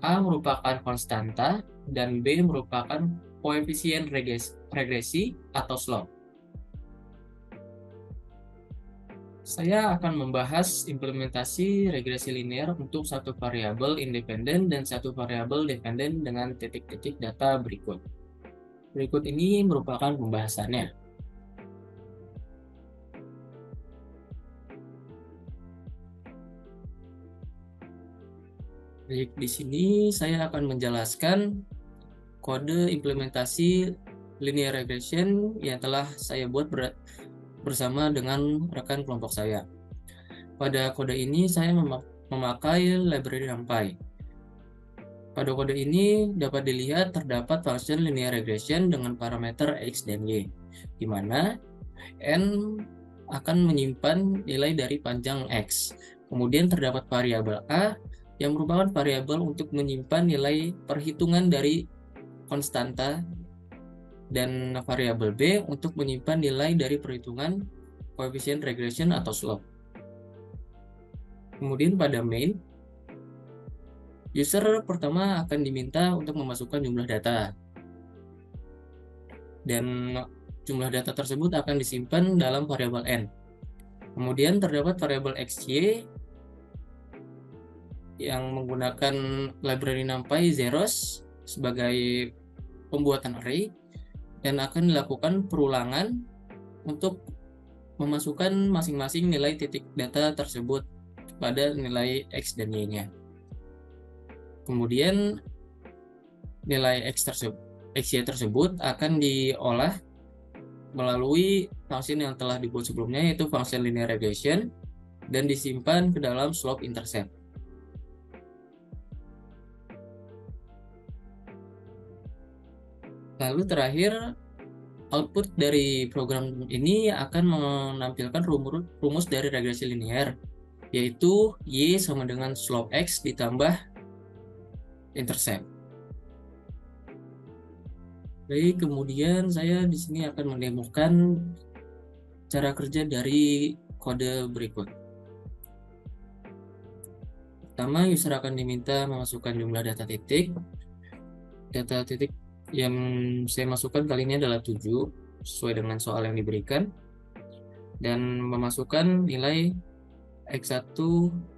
A merupakan konstanta dan B merupakan koefisien regresi atau slope. Saya akan membahas implementasi regresi linear untuk satu variabel independen dan satu variabel dependen dengan titik-titik data berikut. Berikut ini merupakan pembahasannya. Baik, di sini saya akan menjelaskan kode implementasi linear regression yang telah saya buat bersama dengan rekan kelompok saya. Pada kode ini saya memakai library NumPy. Pada kode ini dapat dilihat terdapat function linear regression dengan parameter X dan Y, di mana N akan menyimpan nilai dari panjang X. Kemudian terdapat variabel A yang merupakan variabel untuk menyimpan nilai perhitungan dari konstanta, dan variabel B untuk menyimpan nilai dari perhitungan koefisien regression atau slope. Kemudian pada main, user pertama akan diminta untuk memasukkan jumlah data, dan jumlah data tersebut akan disimpan dalam variabel N. Kemudian terdapat variabel XY yang menggunakan library NumPy zeros sebagai pembuatan array, dan akan dilakukan perulangan untuk memasukkan masing-masing nilai titik data tersebut pada nilai X dan Y-nya. Kemudian nilai XY tersebut akan diolah melalui function yang telah dibuat sebelumnya, yaitu function linear regression, dan disimpan ke dalam slope intercept. Lalu terakhir, output dari program ini akan menampilkan rumus dari regresi linear, yaitu Y sama dengan slope X ditambah intercept. Baik, kemudian saya di sini akan mendemokan cara kerja dari kode berikut. Pertama, user akan diminta memasukkan jumlah data titik. Data titik yang saya masukkan kali ini adalah 7, sesuai dengan soal yang diberikan. Dan memasukkan nilai X1,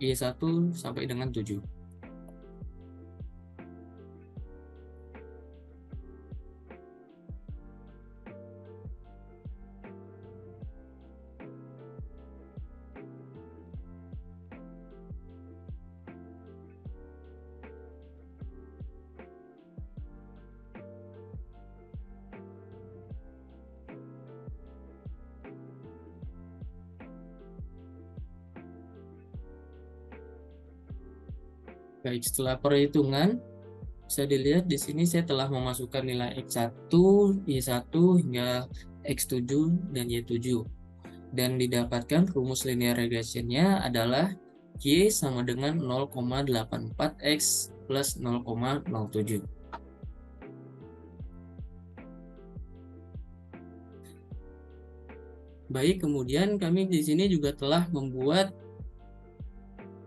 Y1 sampai dengan 7. Baik, setelah perhitungan, bisa dilihat di sini saya telah memasukkan nilai X1, Y1 hingga X7 dan Y7. Dan didapatkan rumus linear regressionnya adalah Y sama dengan 0,84X plus 0,07. Baik, kemudian kami di sini juga telah membuat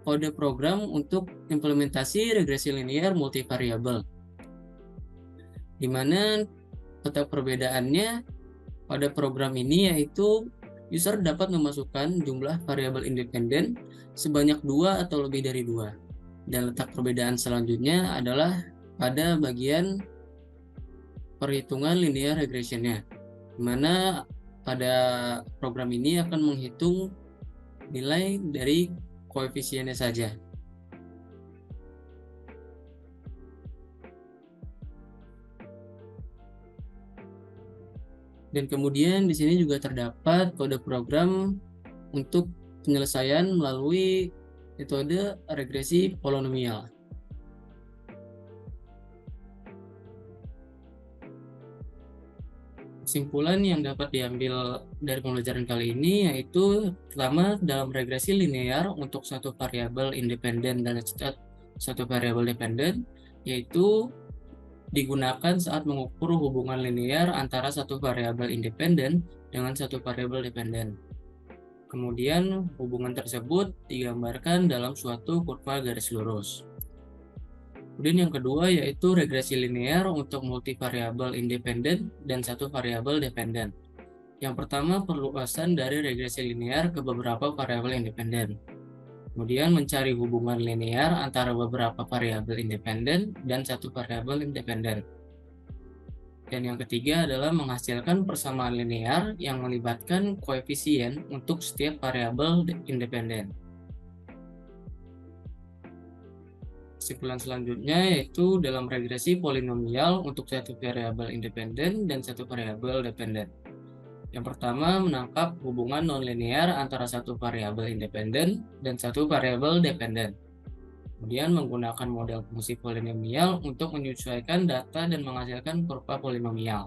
kode program untuk implementasi regresi linear multivariabel, di mana letak perbedaannya pada program ini yaitu user dapat memasukkan jumlah variabel independen sebanyak 2 atau lebih dari 2. Dan letak perbedaan selanjutnya adalah pada bagian perhitungan linear regressionnya, di mana pada program ini akan menghitung nilai dari koefisiennya saja. Dan kemudian di sini juga terdapat kode program untuk penyelesaian melalui metode regresi polinomial. Kesimpulan yang dapat diambil dari pembelajaran kali ini yaitu pertama, dalam regresi linear untuk satu variabel independen dan satu variabel dependen, yaitu digunakan saat mengukur hubungan linear antara satu variabel independen dengan satu variabel dependen. Kemudian hubungan tersebut digambarkan dalam suatu kurva garis lurus. Kemudian yang kedua yaitu regresi linear untuk multivariabel independen dan satu variabel dependen. Yang pertama, perluasan dari regresi linear ke beberapa variabel independen. Kemudian mencari hubungan linear antara beberapa variabel independen dan satu variabel independen. Dan yang ketiga adalah menghasilkan persamaan linear yang melibatkan koefisien untuk setiap variabel independen. Kesimpulan selanjutnya yaitu dalam regresi polinomial untuk satu variabel independen dan satu variabel dependen. Yang pertama, menangkap hubungan nonlinear antara satu variabel independen dan satu variabel dependen. Kemudian menggunakan model fungsi polinomial untuk menyesuaikan data dan menghasilkan kurva polinomial.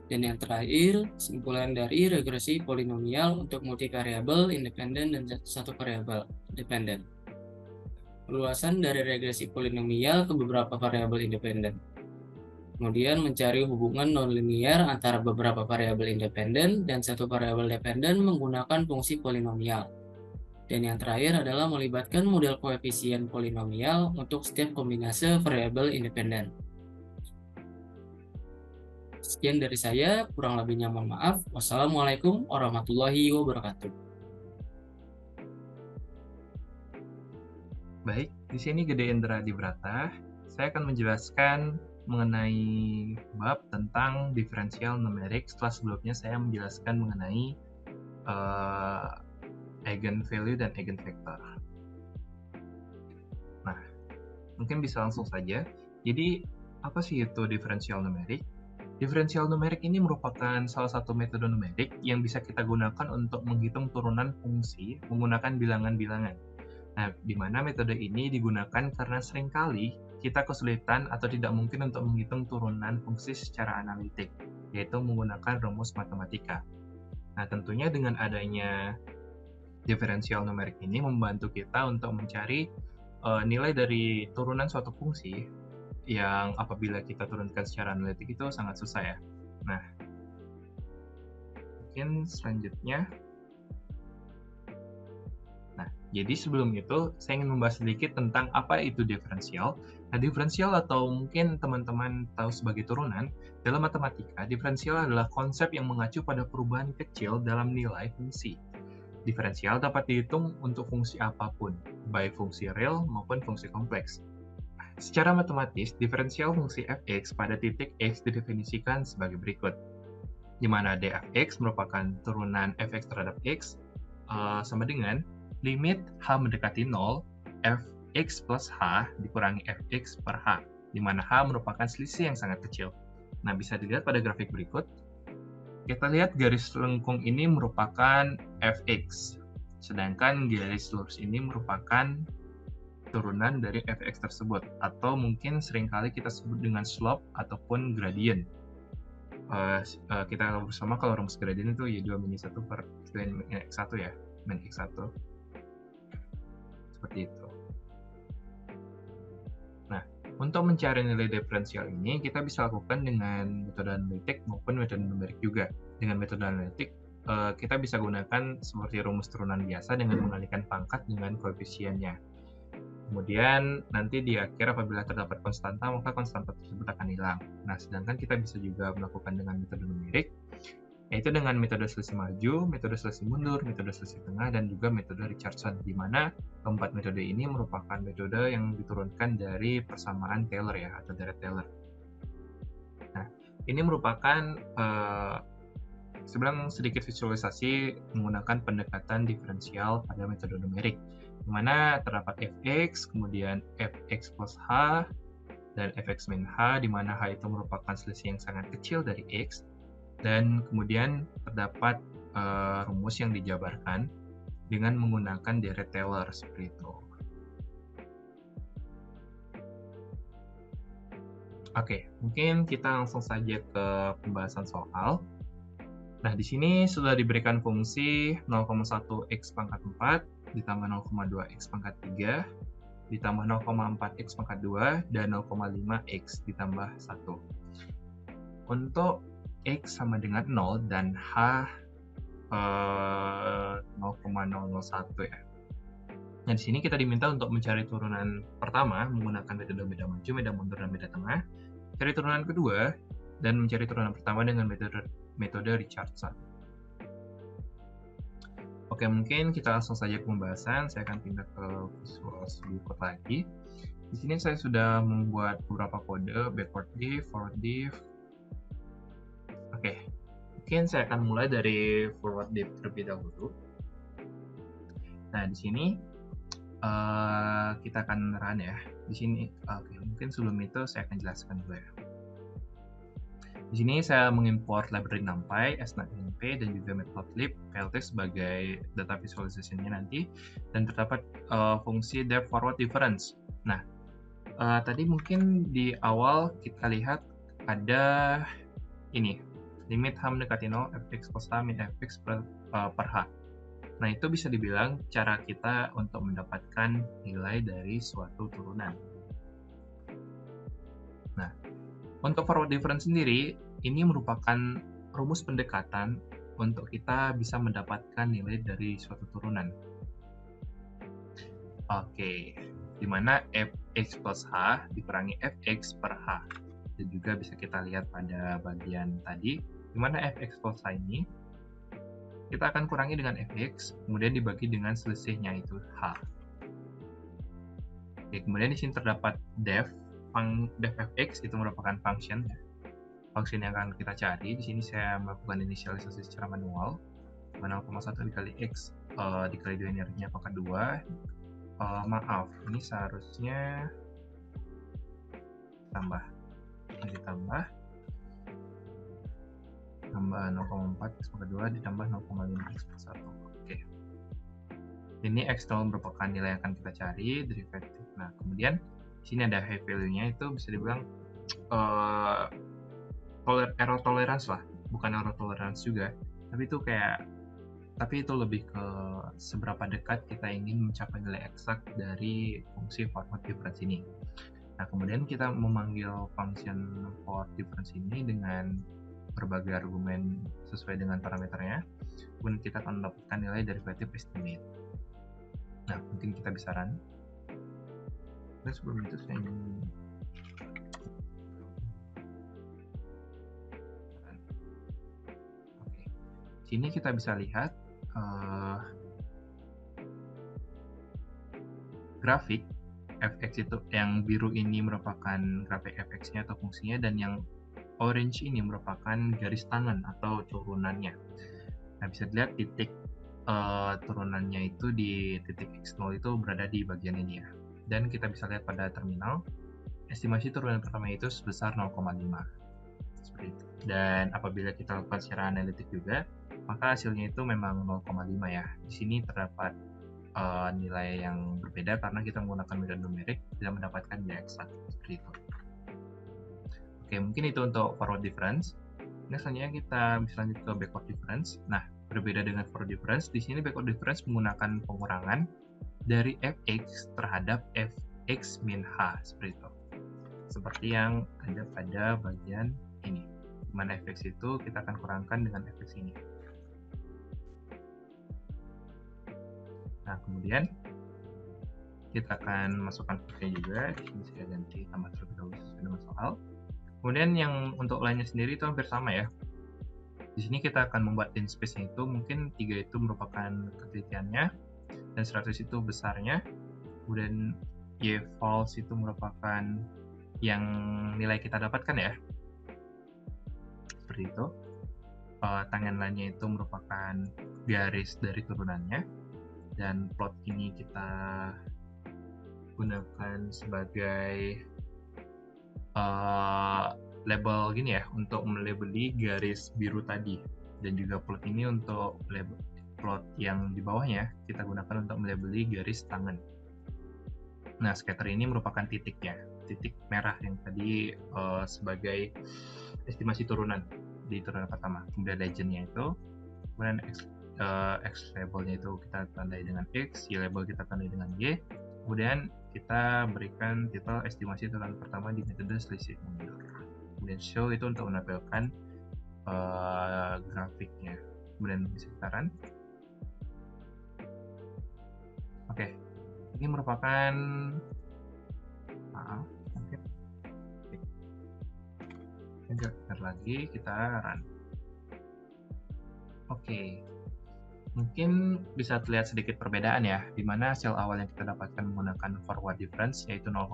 Dan yang terakhir, kesimpulan dari regresi polinomial untuk multivariabel independen dan satu variabel dependen. Perluasan dari regresi polinomial ke beberapa variabel independen. Kemudian mencari hubungan nonlinear antara beberapa variabel independen dan satu variabel dependen menggunakan fungsi polinomial. Dan yang terakhir adalah melibatkan model koefisien polinomial untuk setiap kombinasi variabel independen. Sekian dari saya, kurang lebihnya mohon maaf. Wassalamualaikum warahmatullahi wabarakatuh. Baik, di sini Gede Indra Dibrata. Saya akan menjelaskan mengenai bab tentang diferensial numerik setelah sebelumnya saya menjelaskan mengenai eigenvalue dan eigenvektor. Nah, mungkin bisa langsung saja. Jadi, apa sih itu diferensial numerik? Diferensial numerik ini merupakan salah satu metode numerik yang bisa kita gunakan untuk menghitung turunan fungsi menggunakan bilangan-bilangan. Nah, di mana metode ini digunakan karena seringkali kita kesulitan atau tidak mungkin untuk menghitung turunan fungsi secara analitik, yaitu menggunakan rumus matematika. Nah, tentunya dengan adanya diferensial numerik ini membantu kita untuk mencari nilai dari turunan suatu fungsi yang apabila kita turunkan secara analitik itu sangat susah ya. Nah, mungkin selanjutnya. Nah, jadi sebelum itu saya ingin membahas sedikit tentang apa itu diferensial. Nah, diferensial atau mungkin teman-teman tahu sebagai turunan, dalam matematika, diferensial adalah konsep yang mengacu pada perubahan kecil dalam nilai fungsi. Diferensial dapat dihitung untuk fungsi apapun, baik fungsi real maupun fungsi kompleks. Secara matematis, diferensial fungsi f(x) pada titik x didefinisikan sebagai berikut, di mana df(x) merupakan turunan f(x) terhadap x sama dengan limit h mendekati 0, fx plus h dikurangi fx per h, di mana h merupakan selisih yang sangat kecil. Nah, bisa dilihat pada grafik berikut. Kita lihat garis lengkung ini merupakan fx, sedangkan garis lurus ini merupakan turunan dari fx tersebut, atau mungkin seringkali kita sebut dengan slope ataupun gradient. Kita bersama kalau rumus gradient itu y2 min 1 per x1 ya, min x1. Seperti itu. Nah, untuk mencari nilai diferensial ini, kita bisa lakukan dengan metode analitik maupun metode numerik juga. Dengan metode analitik, kita bisa gunakan seperti rumus turunan biasa dengan mengalihkan pangkat dengan koefisiennya. Kemudian nanti di akhir apabila terdapat konstanta, maka konstanta tersebut akan hilang. Nah, sedangkan kita bisa juga melakukan dengan metode numerik, yaitu dengan metode selisih maju, metode selisih mundur, metode selisih tengah, dan juga metode Richardson, di mana keempat metode ini merupakan metode yang diturunkan dari persamaan Taylor ya, atau dari Taylor. Nah, ini merupakan sebenarnya sedikit visualisasi menggunakan pendekatan diferensial pada metode numerik, di mana terdapat fx, kemudian fx plus h, dan fx min h, di mana h itu merupakan selisih yang sangat kecil dari x, dan kemudian terdapat rumus yang dijabarkan dengan menggunakan deret Taylor seperti itu. Oke, mungkin kita langsung saja ke pembahasan soal. Nah, di sini sudah diberikan fungsi 0,1x pangkat 4 ditambah 0,2x pangkat 3 ditambah 0,4x pangkat 2 dan 0,5x ditambah 1. Untuk x sama dengan 0 dan h 0,001 ya. Nah, di sini kita diminta untuk mencari turunan pertama menggunakan metode beda maju, beda mundur, dan beda tengah. Cari turunan kedua dan mencari turunan pertama dengan metode Richardson. Oke, mungkin kita langsung saja ke pembahasan. Saya akan pindah ke visual berikut lagi. Di sini saya sudah membuat beberapa kode, backward diff, forward diff. Oke, mungkin saya akan mulai dari forward diff terlebih dahulu. Nah, di sini kita akan run ya. Di sini, mungkin sebelum itu saya akan jelaskan dulu ya. Di sini saya mengimport library NumPy, snap.np, dan juga matplotlib, plt sebagai data visualization-nya nanti, dan terdapat fungsi depth forward difference. Nah, tadi mungkin di awal kita lihat ada ini, limit h mendekati 0, fx plus h min fx per h. Nah, itu bisa dibilang cara kita untuk mendapatkan nilai dari suatu turunan. Nah, untuk forward difference sendiri, ini merupakan rumus pendekatan untuk kita bisa mendapatkan nilai dari suatu turunan. Oke, di mana fx plus h dikurangi fx per h. Dan juga bisa kita lihat pada bagian tadi, di mana fx plus h ini kita akan kurangi dengan fx, kemudian dibagi dengan selisihnya itu h. Oke, kemudian di sini terdapat def fx, itu merupakan function yang akan kita cari. Di sini saya melakukan inisialisasi secara manual. 0,1 dikali x dikali 2 energinya pangkat 2. Maaf, ini seharusnya tambah 0,4 x pangkat 2 ditambah 0,5 x per 1. Oke. Ini x merupakan nilai yang akan kita cari, derivatif. Nah, kemudian di sini ada high value-nya, itu bisa dibilang error tolerance lah, bukan error tolerance juga, tapi itu lebih ke seberapa dekat kita ingin mencapai nilai eksak dari fungsi forward difference ini. Nah, kemudian kita memanggil function forward difference ini dengan berbagai argumen sesuai dengan parameternya. Kemudian kita akan mendapatkan nilai derivative estimate. Nah, mungkin kita bisa run. Nah, sebelum itu saya ingin sini kita bisa lihat grafik fx itu yang biru ini merupakan grafik fx-nya atau fungsinya, dan yang orange ini merupakan garis tangan atau turunannya. Nah, bisa dilihat titik turunannya itu di titik x0 itu berada di bagian ini ya. Dan kita bisa lihat pada terminal, estimasi turunan pertama itu sebesar 0,5. Seperti itu. Dan apabila kita lakukan secara analitik juga, maka hasilnya itu memang 0,5 ya. Di sini terdapat nilai yang berbeda karena kita menggunakan metode numerik, tidak mendapatkan nilai eksak seperti itu. Oke, mungkin itu untuk forward difference. Nah, selanjutnya kita bisa lanjut ke backward difference. Nah, berbeda dengan forward difference, di sini backward difference menggunakan pengurangan dari fx terhadap fx min h seperti itu. Seperti yang ada pada bagian ini, di mana fx itu kita akan kurangkan dengan fx ini. Nah, kemudian kita akan masukkan footnya juga. Di sini saya ganti tambah terlebih dahulu sesuai dengan soal. Kemudian yang untuk lainnya sendiri itu hampir sama ya. Di sini kita akan membuat namespace-nya itu mungkin 3 itu merupakan ketelitiannya dan 100 itu besarnya. Kemudian y false itu merupakan yang nilai kita dapatkan ya. Seperti itu. Tangan lainnya itu merupakan garis dari turunannya. Dan plot ini kita gunakan sebagai label gini ya, untuk melabeli garis biru tadi. Dan juga plot ini untuk label plot yang di bawahnya kita gunakan untuk melabeli garis tangan. Nah, scatter ini merupakan titiknya, titik merah yang tadi sebagai estimasi turunan di turunan pertama. Kemudian legendnya itu, kemudian X labelnya itu kita tandai dengan X, Y label kita tandai dengan Y, kemudian kita berikan titel estimasi turunan pertama di metode selisih mundur. Kemudian show itu untuk menampilkan grafiknya. Kemudian bisa kita run. Oke, ini merupakan Bentar lagi kita run. Oke. Mungkin bisa terlihat sedikit perbedaan ya, di mana hasil awal yang kita dapatkan menggunakan forward difference yaitu 0,5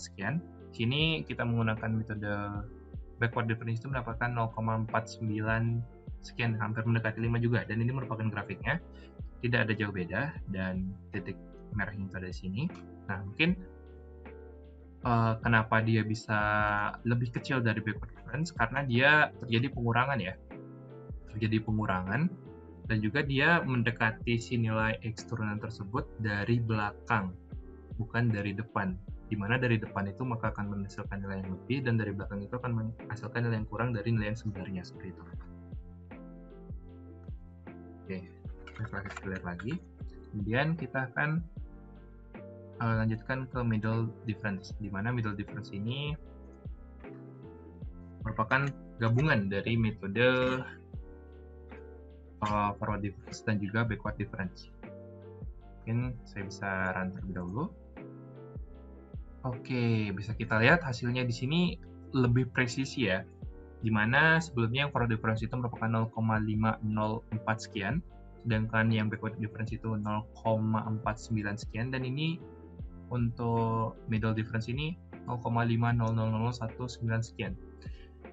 sekian. Sini kita menggunakan metode backward difference itu mendapatkan 0,49 sekian, hampir mendekati 5 juga, dan ini merupakan grafiknya. Tidak ada jauh beda, dan titik merah yang ada di sini. Nah, mungkin kenapa dia bisa lebih kecil dari backward difference, karena dia terjadi pengurangan ya. Terjadi pengurangan, dan juga dia mendekati si nilai X turunan tersebut dari belakang, bukan dari depan. Di mana dari depan itu maka akan menghasilkan nilai yang lebih, dan dari belakang itu akan menghasilkan nilai yang kurang dari nilai yang sebenarnya, seperti itu. Oke, kita lihat lagi. Kemudian kita akan lanjutkan ke middle difference, di mana middle difference ini merupakan gabungan dari metode forward difference dan juga backward difference. Mungkin saya bisa run terlebih dahulu. Oke, bisa kita lihat hasilnya di sini lebih presisi ya. Dimana sebelumnya yang forward difference itu merupakan 0,504 sekian, sedangkan yang backward difference itu 0,49 sekian, dan ini untuk middle difference ini 0,50001 sekian.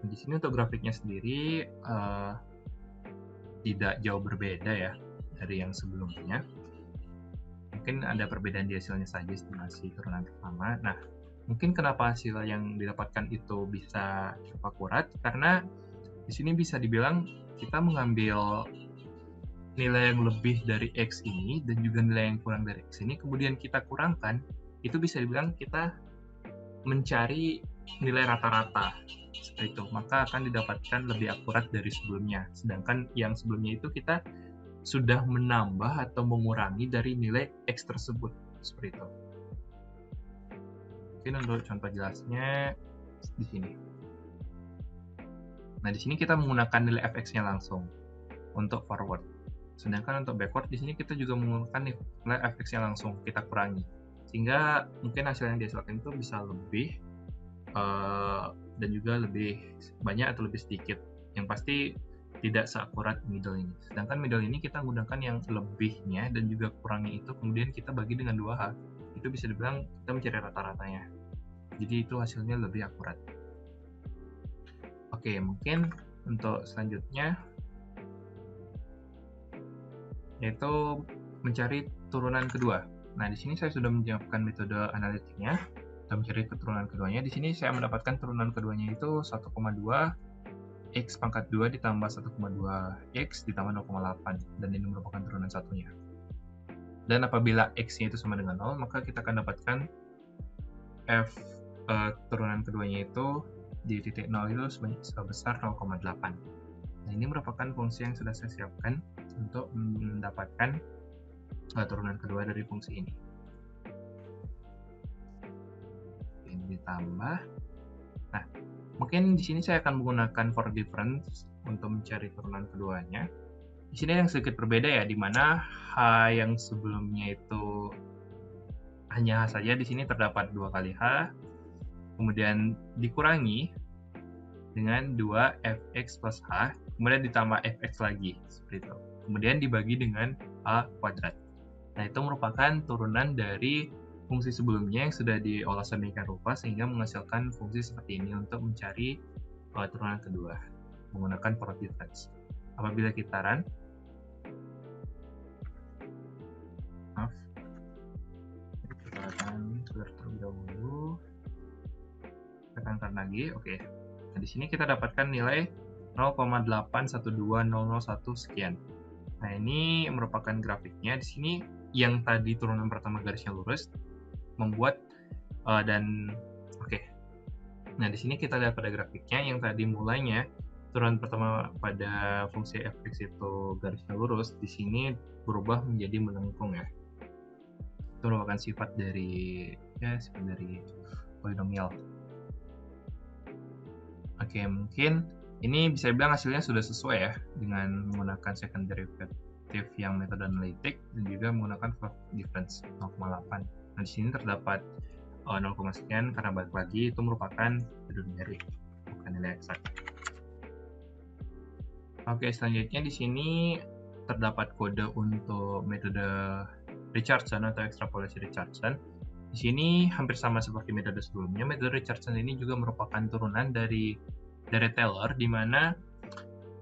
Di sini untuk grafiknya sendiri tidak jauh berbeda ya dari yang sebelumnya. Mungkin ada perbedaan di hasilnya saja estimasi turunan pertama. Nah, mungkin kenapa hasil yang didapatkan itu bisa cukup akurat, karena di sini bisa dibilang kita mengambil nilai yang lebih dari X ini dan juga nilai yang kurang dari X ini, kemudian kita kurangkan, itu bisa dibilang kita mencari nilai rata-rata seperti itu, maka akan didapatkan lebih akurat dari sebelumnya. Sedangkan yang sebelumnya itu kita sudah menambah atau mengurangi dari nilai X tersebut, seperti itu. Mungkin untuk contoh jelasnya di sini. Nah, di sini kita menggunakan nilai fx-nya langsung untuk forward. Sedangkan untuk backward di sini kita juga menggunakan nilai fx-nya langsung, kita kurangi. Sehingga mungkin hasil yang dihasilkan itu bisa lebih dan juga lebih banyak atau lebih sedikit. Yang pasti tidak seakurat middle ini. Sedangkan middle ini kita menggunakan yang lebihnya dan juga kurangi itu, kemudian kita bagi dengan 2H. Itu bisa dibilang kita mencari rata-ratanya. Jadi itu hasilnya lebih akurat. Oke, mungkin untuk selanjutnya yaitu mencari turunan kedua. Nah, di sini saya sudah menyiapkan metode analitiknya untuk mencari keturunan keduanya. Di sini saya mendapatkan turunan keduanya itu 1,2 X pangkat 2 ditambah 1,2 X ditambah 0,8, dan ini merupakan turunan satunya. Dan apabila X-nya itu sama dengan 0, maka kita akan dapatkan F turunan keduanya itu di titik 0 itu sebesar 0,8. Nah, ini merupakan fungsi yang sudah saya siapkan untuk mendapatkan turunan kedua dari fungsi ini. Ini ditambah. Nah, mungkin di sini saya akan menggunakan for difference untuk mencari turunan keduanya. Di sini yang sedikit berbeda ya, di mana H yang sebelumnya itu hanya H saja, di sini terdapat 2 kali H, kemudian dikurangi dengan 2 fx plus H, kemudian ditambah fx lagi, seperti itu. Kemudian dibagi dengan A kuadrat. Nah, itu merupakan turunan dari fungsi sebelumnya yang sudah diolah sedemikian rupa sehingga menghasilkan fungsi seperti ini untuk mencari turunan kedua menggunakan for difference. Apabila kita run, kita akan clear terlebih dahulu, tekankan lagi, oke. Nah, di sini kita dapatkan nilai 0,812001 sekian. Nah, ini merupakan grafiknya. Di sini yang tadi turunan pertama garisnya lurus membuat dan oke. Nah, di sini kita lihat pada grafiknya yang tadi mulainya turunan pertama pada fungsi fx itu garisnya lurus, di sini berubah menjadi melengkung ya. Itu merupakan sifat dari polinomial. Oke, mungkin ini bisa dibilang hasilnya sudah sesuai ya dengan menggunakan second derivative yang metode analitik dan juga menggunakan for difference 0,8. Nah, di sini terdapat 0, sekian karena balik lagi itu merupakan metode numerik, bukan nilai eksak. Oke, selanjutnya di sini terdapat kode untuk metode Richardson atau ekstrapolasi Richardson. Di sini hampir sama seperti metode sebelumnya. Metode Richardson ini juga merupakan turunan dari Taylor, di mana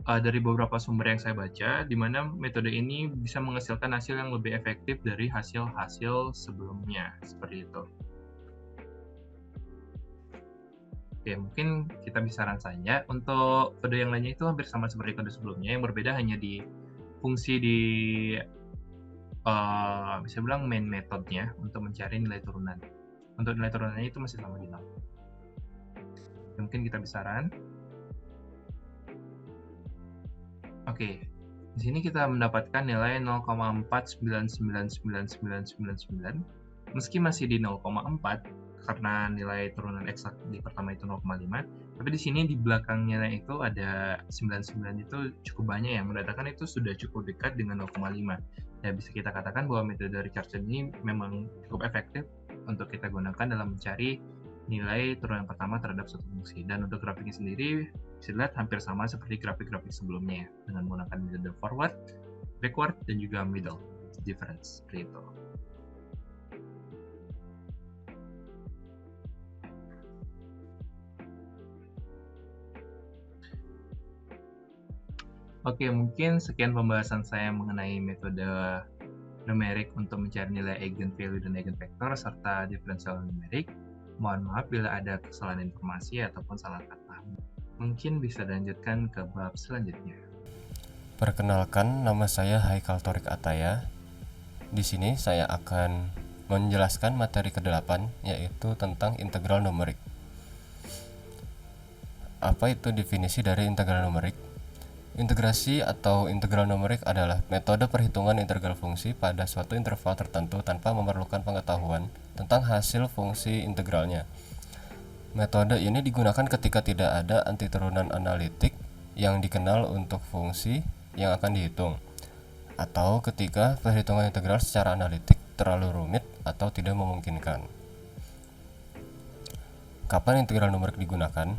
dari beberapa sumber yang saya baca, di mana metode ini bisa menghasilkan hasil yang lebih efektif dari hasil-hasil sebelumnya, seperti itu. Oke, mungkin kita bisa run saja. Untuk kode yang lainnya itu hampir sama seperti kode sebelumnya, yang berbeda hanya di fungsi di bisa bilang main metodenya untuk mencari nilai turunan. Untuk nilai turunannya itu masih sama di 0. Mungkin kita bisa run. Oke, di sini kita mendapatkan nilai 0,4999999, meski masih di 0,4 karena nilai turunan eksak di pertama itu 0,5, tapi di sini di belakangnya itu ada 99 itu cukup banyak yang mendatangkan itu sudah cukup dekat dengan 0,5. Ya, bisa kita katakan bahwa metode Richardson ini memang cukup efektif untuk kita gunakan dalam mencari nilai turunan pertama terhadap suatu fungsi. Dan untuk grafiknya sendiri bisa dilihat hampir sama seperti grafik-grafik sebelumnya dengan menggunakan metode forward, backward, dan juga middle difference seperti itu. Oke, mungkin sekian pembahasan saya mengenai metode numerik untuk mencari nilai eigenvalue dan eigenvektor serta diferensial numerik. Mohon maaf bila ada kesalahan informasi ataupun salah kata. Mungkin bisa dilanjutkan ke bab selanjutnya. Perkenalkan, nama saya Haikal Torik Ataya. Di sini saya akan menjelaskan materi ke-8, yaitu tentang integral numerik. Apa itu definisi dari integral numerik? Integrasi atau integral numerik adalah metode perhitungan integral fungsi pada suatu interval tertentu tanpa memerlukan pengetahuan tentang hasil fungsi integralnya. Metode ini digunakan ketika tidak ada antiturunan analitik yang dikenal untuk fungsi yang akan dihitung, atau ketika perhitungan integral secara analitik terlalu rumit atau tidak memungkinkan. Kapan integral numerik digunakan?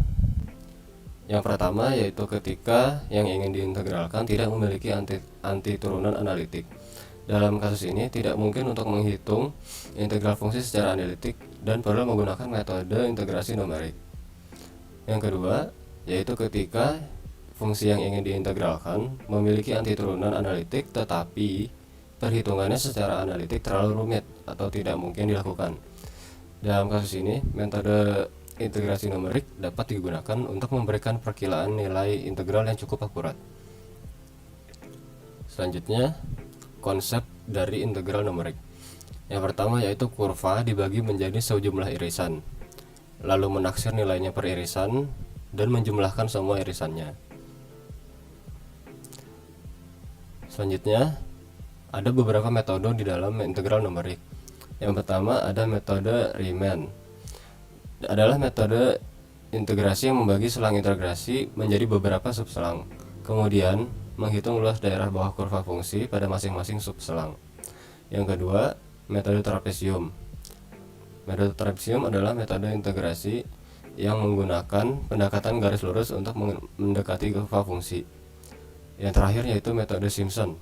Yang pertama yaitu ketika yang ingin diintegralkan tidak memiliki antiturunan analitik. Dalam kasus ini tidak mungkin untuk menghitung integral fungsi secara analitik dan perlu menggunakan metode integrasi numerik. Yang kedua yaitu ketika fungsi yang ingin diintegralkan memiliki antiturunan analitik tetapi perhitungannya secara analitik terlalu rumit atau tidak mungkin dilakukan. Dalam kasus ini metode integrasi numerik dapat digunakan untuk memberikan perkiraan nilai integral yang cukup akurat. Selanjutnya, konsep dari integral numerik. Yang pertama yaitu kurva dibagi menjadi sejumlah irisan, lalu menaksir nilainya per irisan dan menjumlahkan semua irisannya. Selanjutnya, ada beberapa metode di dalam integral numerik. Yang pertama ada metode Riemann. Adalah metode integrasi yang membagi selang integrasi menjadi beberapa subselang, kemudian menghitung luas daerah bawah kurva fungsi pada masing-masing subselang. Yang kedua, metode trapesium. Metode trapesium adalah metode integrasi yang menggunakan pendekatan garis lurus untuk mendekati kurva fungsi. Yang terakhir yaitu metode Simpson,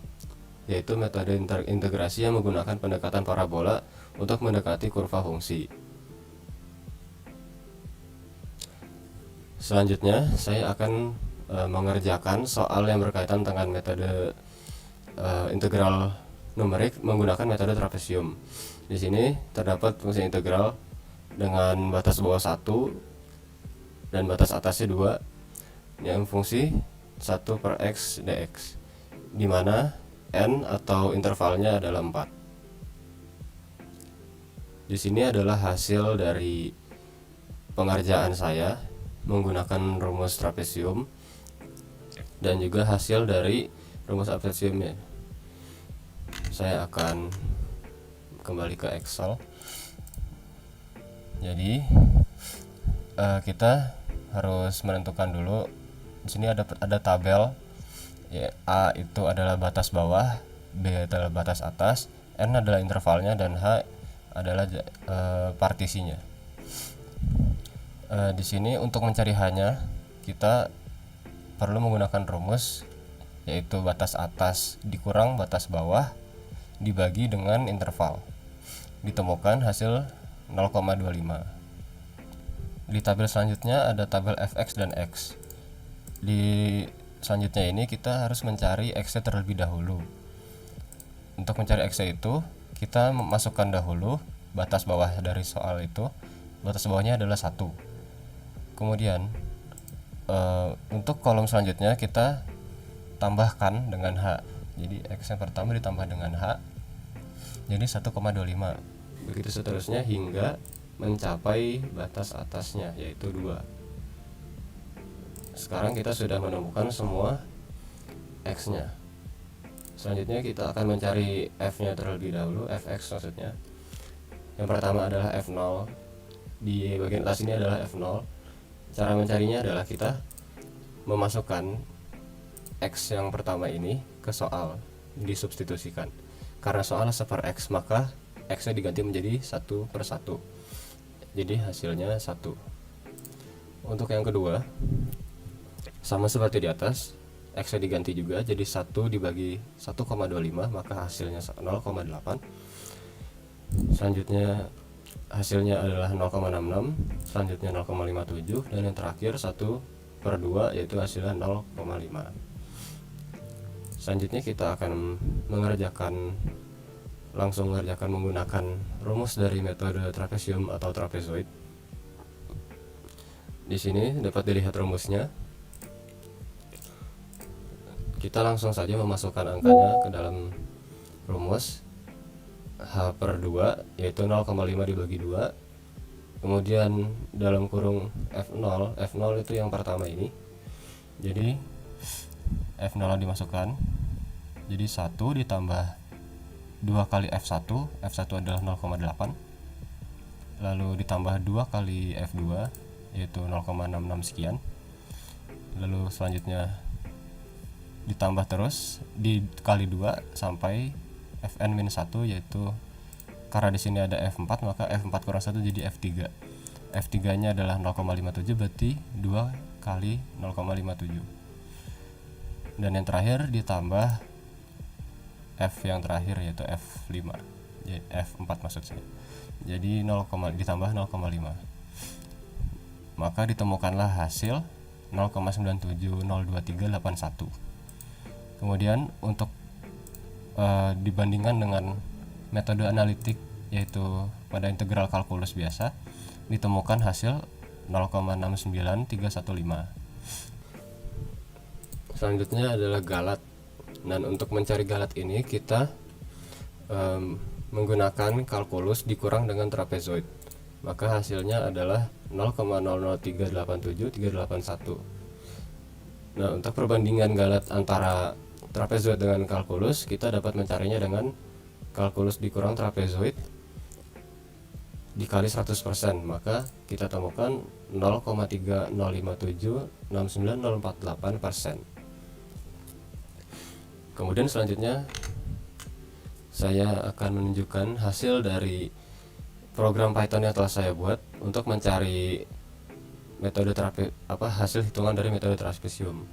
yaitu metode integrasi yang menggunakan pendekatan parabola untuk mendekati kurva fungsi. Selanjutnya, saya akan mengerjakan soal yang berkaitan dengan metode integral numerik menggunakan metode trapesium. Di sini terdapat fungsi integral dengan batas bawah 1 dan batas atasnya 2, yang fungsi 1 per x dx, di mana n atau intervalnya adalah 4. Di sini adalah hasil dari pengerjaan saya menggunakan rumus trapesium dan juga hasil dari rumus trapesiumnya. Saya akan kembali ke Excel. Jadi kita harus menentukan dulu. Di sini ada tabel. Ya, A itu adalah batas bawah, B adalah batas atas, N adalah intervalnya, dan H adalah partisinya. Di sini untuk mencari H-nya kita perlu menggunakan rumus, yaitu batas atas dikurang batas bawah dibagi dengan interval. Ditemukan hasil 0,25. Di tabel selanjutnya ada tabel fx dan x. Di selanjutnya ini kita harus mencari x-nya terlebih dahulu. Untuk mencari x-nya itu kita masukkan dahulu batas bawah dari soal itu. Batas bawahnya adalah 1. Kemudian untuk kolom selanjutnya kita tambahkan dengan H. Jadi X yang pertama ditambah dengan H, jadi 1,25. Begitu seterusnya hingga mencapai batas atasnya, yaitu 2. Sekarang kita sudah menemukan semua X-nya. Selanjutnya kita akan mencari F-nya terlebih dahulu, Fx maksudnya. Yang pertama adalah F0. Di bagian atas ini adalah F0. Cara mencarinya adalah kita memasukkan X yang pertama ini ke soal, disubstitusikan. Karena soal 1 per X, maka X-nya diganti menjadi 1 per 1. Jadi hasilnya 1. Untuk yang kedua, sama seperti di atas, X-nya diganti juga, jadi 1 dibagi 1,25, maka hasilnya 0,8. Selanjutnya hasilnya adalah 0,66, selanjutnya 0,57, dan yang terakhir 1 per 2, yaitu hasilnya 0,5. Selanjutnya kita akan langsung mengerjakan menggunakan rumus dari metode trapesium atau trapezoid. Di sini dapat dilihat rumusnya. Kita langsung saja memasukkan angkanya ke dalam rumus. H per 2 yaitu 0,5 dibagi 2, kemudian dalam kurung F0 itu yang pertama ini, jadi F0 dimasukkan, jadi 1 ditambah 2 kali F1 adalah 0,8, lalu ditambah 2 kali F2 yaitu 0,66 sekian, lalu selanjutnya ditambah terus dikali 2 sampai Fn-1, yaitu karena di sini ada F4 maka F4 kurang 1 jadi F3. F3 nya adalah 0,57, berarti 2 kali 0,57, dan yang terakhir ditambah F yang terakhir yaitu F5, F4 maksud saya, jadi ditambah 0,5, maka ditemukanlah hasil 0,970231. Kemudian untuk dibandingkan dengan metode analitik yaitu pada integral kalkulus biasa, ditemukan hasil 0,69315. Selanjutnya adalah galat. Dan untuk mencari galat ini kita menggunakan kalkulus dikurang dengan trapezoid, maka hasilnya adalah 0,00387,381. Nah, untuk perbandingan galat antara trapezoid dengan kalkulus, kita dapat mencarinya dengan kalkulus dikurang trapezoid dikali 100%, maka kita temukan 0,305769048%. Kemudian selanjutnya saya akan menunjukkan hasil dari program Python yang telah saya buat untuk mencari metode hasil hitungan dari metode trapesium.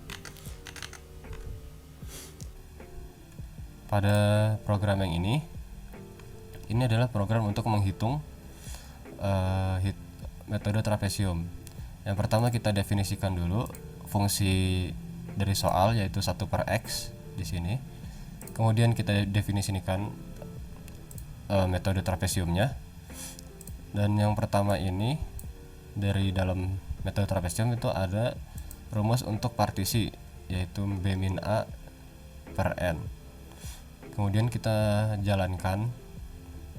Pada program yang ini adalah program untuk menghitung metode trapesium. Yang pertama kita definisikan dulu fungsi dari soal, yaitu 1/x di sini. Kemudian kita definisikan metode trapesiumnya. Dan yang pertama ini, dari dalam metode trapesium itu ada rumus untuk partisi, yaitu B min A per N. Kemudian kita jalankan,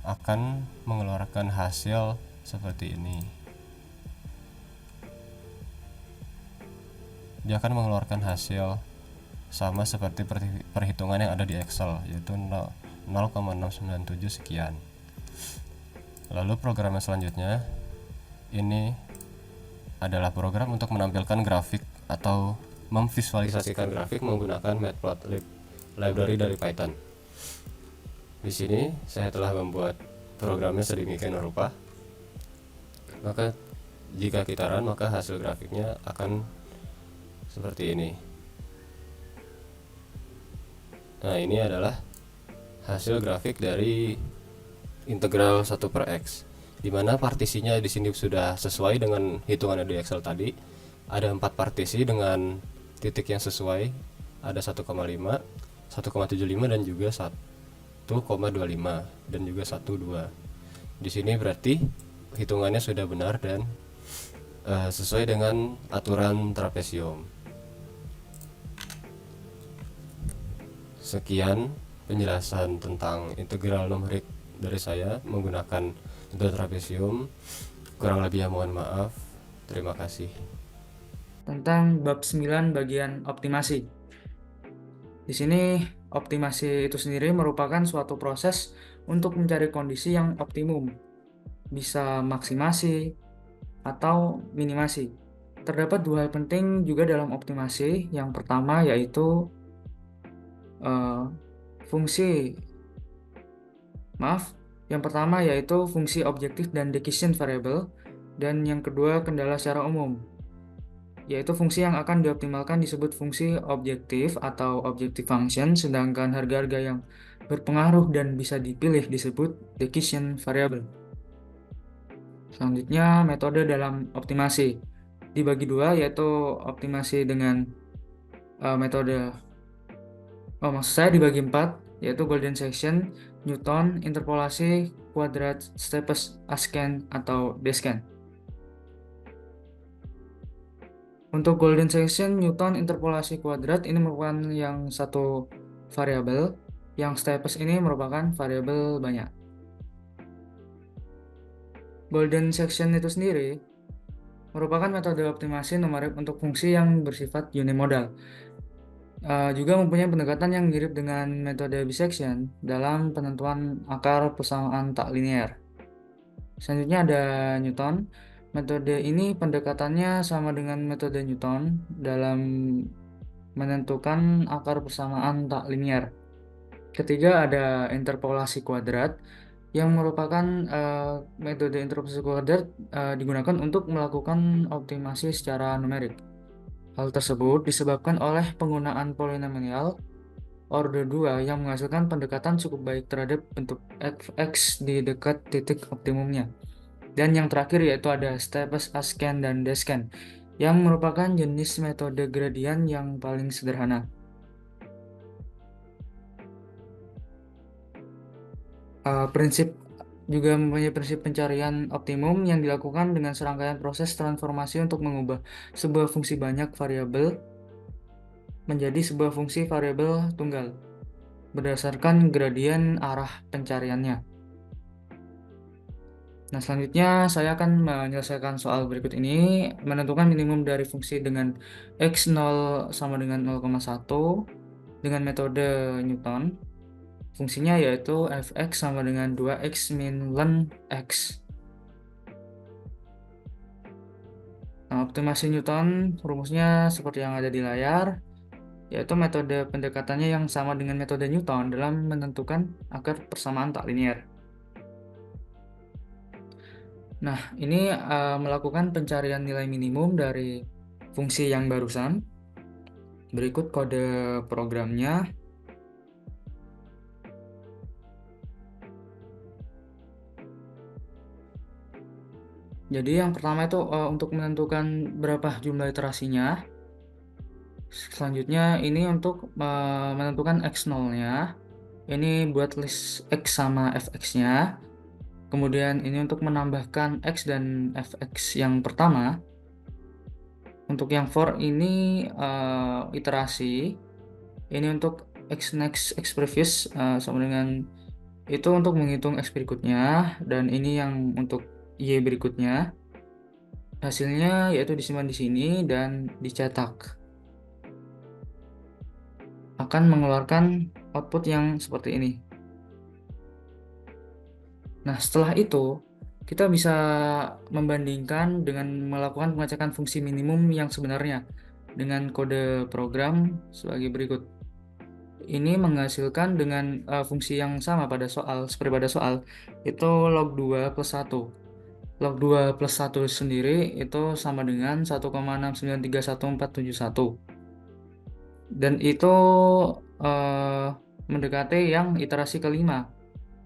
akan mengeluarkan hasil seperti ini. Dia akan mengeluarkan hasil sama seperti perhitungan yang ada di Excel, yaitu 0,697 sekian. Lalu program yang selanjutnya ini adalah program untuk menampilkan grafik atau memvisualisasikan grafik menggunakan Matplotlib, library dari Python. Di sini saya telah membuat programnya sedemikian rupa. Maka jika kita run, maka hasil grafiknya akan seperti ini. Nah, ini adalah hasil grafik dari integral 1/x, di mana partisinya di sini sudah sesuai dengan hitungan di Excel tadi. Ada 4 partisi dengan titik yang sesuai, ada 1,5, 1,75 dan juga 1,25 dan juga 1,2. Di sini berarti hitungannya sudah benar dan sesuai dengan aturan trapesium. Sekian penjelasan tentang integral numerik dari saya menggunakan metode trapesium. Kurang lebihnya mohon maaf. Terima kasih. Tentang bab 9 bagian optimasi. Di sini optimasi itu sendiri merupakan suatu proses untuk mencari kondisi yang optimum, bisa maksimasi atau minimasi. Terdapat 2 hal penting juga dalam optimasi. Yang pertama yaitu fungsi objektif dan decision variable, dan yang kedua kendala secara umum, yaitu fungsi yang akan dioptimalkan disebut fungsi objektif atau objective function, sedangkan harga-harga yang berpengaruh dan bisa dipilih disebut decision variable. Selanjutnya, metode dalam optimasi dibagi 2, yaitu optimasi dengan dibagi 4, yaitu golden section, Newton, interpolasi, kuadrat, steepest ascent atau descent. Untuk golden section, Newton, interpolasi, kuadrat ini merupakan yang satu variabel, yang steepest ini merupakan variabel banyak. Golden section itu sendiri merupakan metode optimasi numerik untuk fungsi yang bersifat unimodal. juga mempunyai pendekatan yang mirip dengan metode bisection dalam penentuan akar persamaan tak linear. Selanjutnya ada Newton. Metode ini pendekatannya sama dengan metode Newton dalam menentukan akar persamaan tak linear. Ketiga ada interpolasi kuadrat yang merupakan metode interpolasi kuadrat digunakan untuk melakukan optimasi secara numerik. Hal tersebut disebabkan oleh penggunaan polinomial order 2 yang menghasilkan pendekatan cukup baik terhadap bentuk fx di dekat titik optimumnya. Dan yang terakhir yaitu ada Stepes-Asken dan Desken yang merupakan jenis metode gradian yang paling sederhana. Prinsip juga mempunyai prinsip pencarian optimum yang dilakukan dengan serangkaian proses transformasi untuk mengubah sebuah fungsi banyak variabel menjadi sebuah fungsi variabel tunggal berdasarkan gradien arah pencariannya. Nah, selanjutnya saya akan menyelesaikan soal berikut ini, menentukan minimum dari fungsi dengan x0 sama dengan 0,1 dengan metode Newton. Fungsinya yaitu fx sama dengan 2x min ln x. Nah, optimasi Newton rumusnya seperti yang ada di layar, yaitu metode pendekatannya yang sama dengan metode Newton dalam menentukan akar persamaan tak linear. Nah, ini melakukan pencarian nilai minimum dari fungsi yang barusan. Berikut kode programnya. Jadi yang pertama itu untuk menentukan berapa jumlah iterasinya. Selanjutnya ini untuk menentukan x0-nya. Ini buat list x sama fx-nya. Kemudian ini untuk menambahkan x dan fx yang pertama. Untuk yang for ini iterasi. Ini untuk x next, x previous sama dengan itu untuk menghitung x berikutnya. Dan ini yang untuk y berikutnya. Hasilnya yaitu disimpan di sini dan dicetak. Akan mengeluarkan output yang seperti ini. Nah, setelah itu kita bisa membandingkan dengan melakukan pengecekan fungsi minimum yang sebenarnya dengan kode program sebagai berikut. Ini menghasilkan dengan fungsi yang sama pada soal, seperti pada soal, itu log 2 plus 1. Log 2 plus 1 sendiri itu sama dengan 1,6931471. Dan itu mendekati yang iterasi kelima,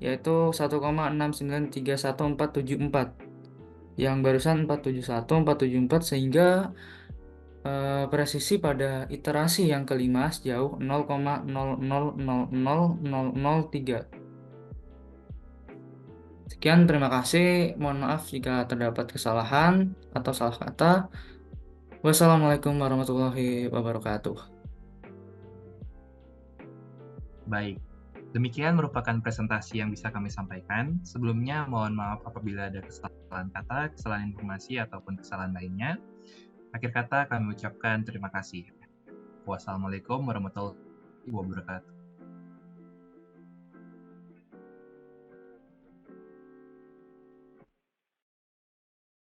yaitu 1,6931474. Yang barusan 471, 474, sehingga presisi pada iterasi yang kelima sejauh 0,000003. Sekian, terima kasih. Mohon maaf jika terdapat kesalahan atau salah kata. Wassalamualaikum warahmatullahi wabarakatuh. Baik, demikian merupakan presentasi yang bisa kami sampaikan. Sebelumnya, mohon maaf apabila ada kesalahan kata, kesalahan informasi, ataupun kesalahan lainnya. Akhir kata, kami ucapkan terima kasih. Wassalamualaikum warahmatullahi wabarakatuh.